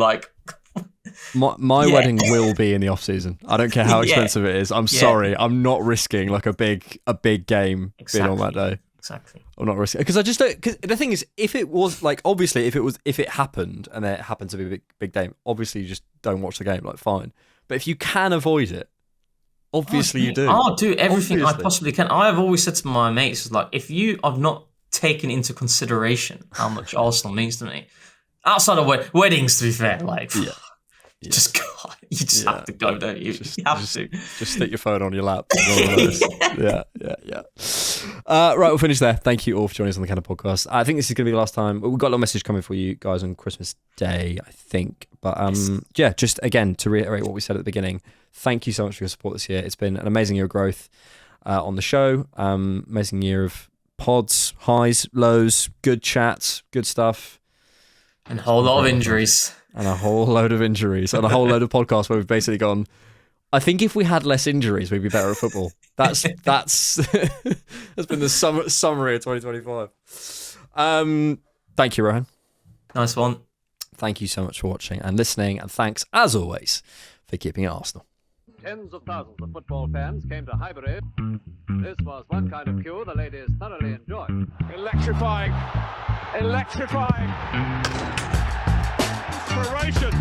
my wedding will be in the off season. I don't care how expensive it is. I'm sorry, I'm not risking a big game being on that day. Exactly. Or not risking, because I just don't. Because the thing is, if it was like, obviously, if it happened and it happened to be a big game, obviously you just don't watch the game. Like, fine. But if you can avoid it, obviously you do. I'll do everything Obviously. I possibly can. I have always said to my mates, like, if you have not taken into consideration how much Arsenal means to me, outside of weddings, to be fair, like, you just have to go, don't you? You have to. Just stick your phone on your lap. Yeah. Right, we'll finish there. Thank you all for joining us on the Cannon Podcast. I think this is going to be the last time. We've got a little message coming for you guys on Christmas Day, I think. But just again, to reiterate what we said at the beginning, thank you so much for your support this year. It's been an amazing year of growth on the show. Amazing year of pods, highs, lows, good chats, good stuff. And a whole lot of injuries. And a whole load of injuries. And a whole load of podcasts where we've basically gone, I think if we had less injuries, we'd be better at football. That's that's been the summary of 2025. Thank you, Rohan. Nice one. Thank you so much for watching and listening. And thanks, as always, for keeping it Arsenal. Tens of thousands of football fans came to Highbury. This was one kind of queue the ladies thoroughly enjoyed. Electrifying. Inspiration.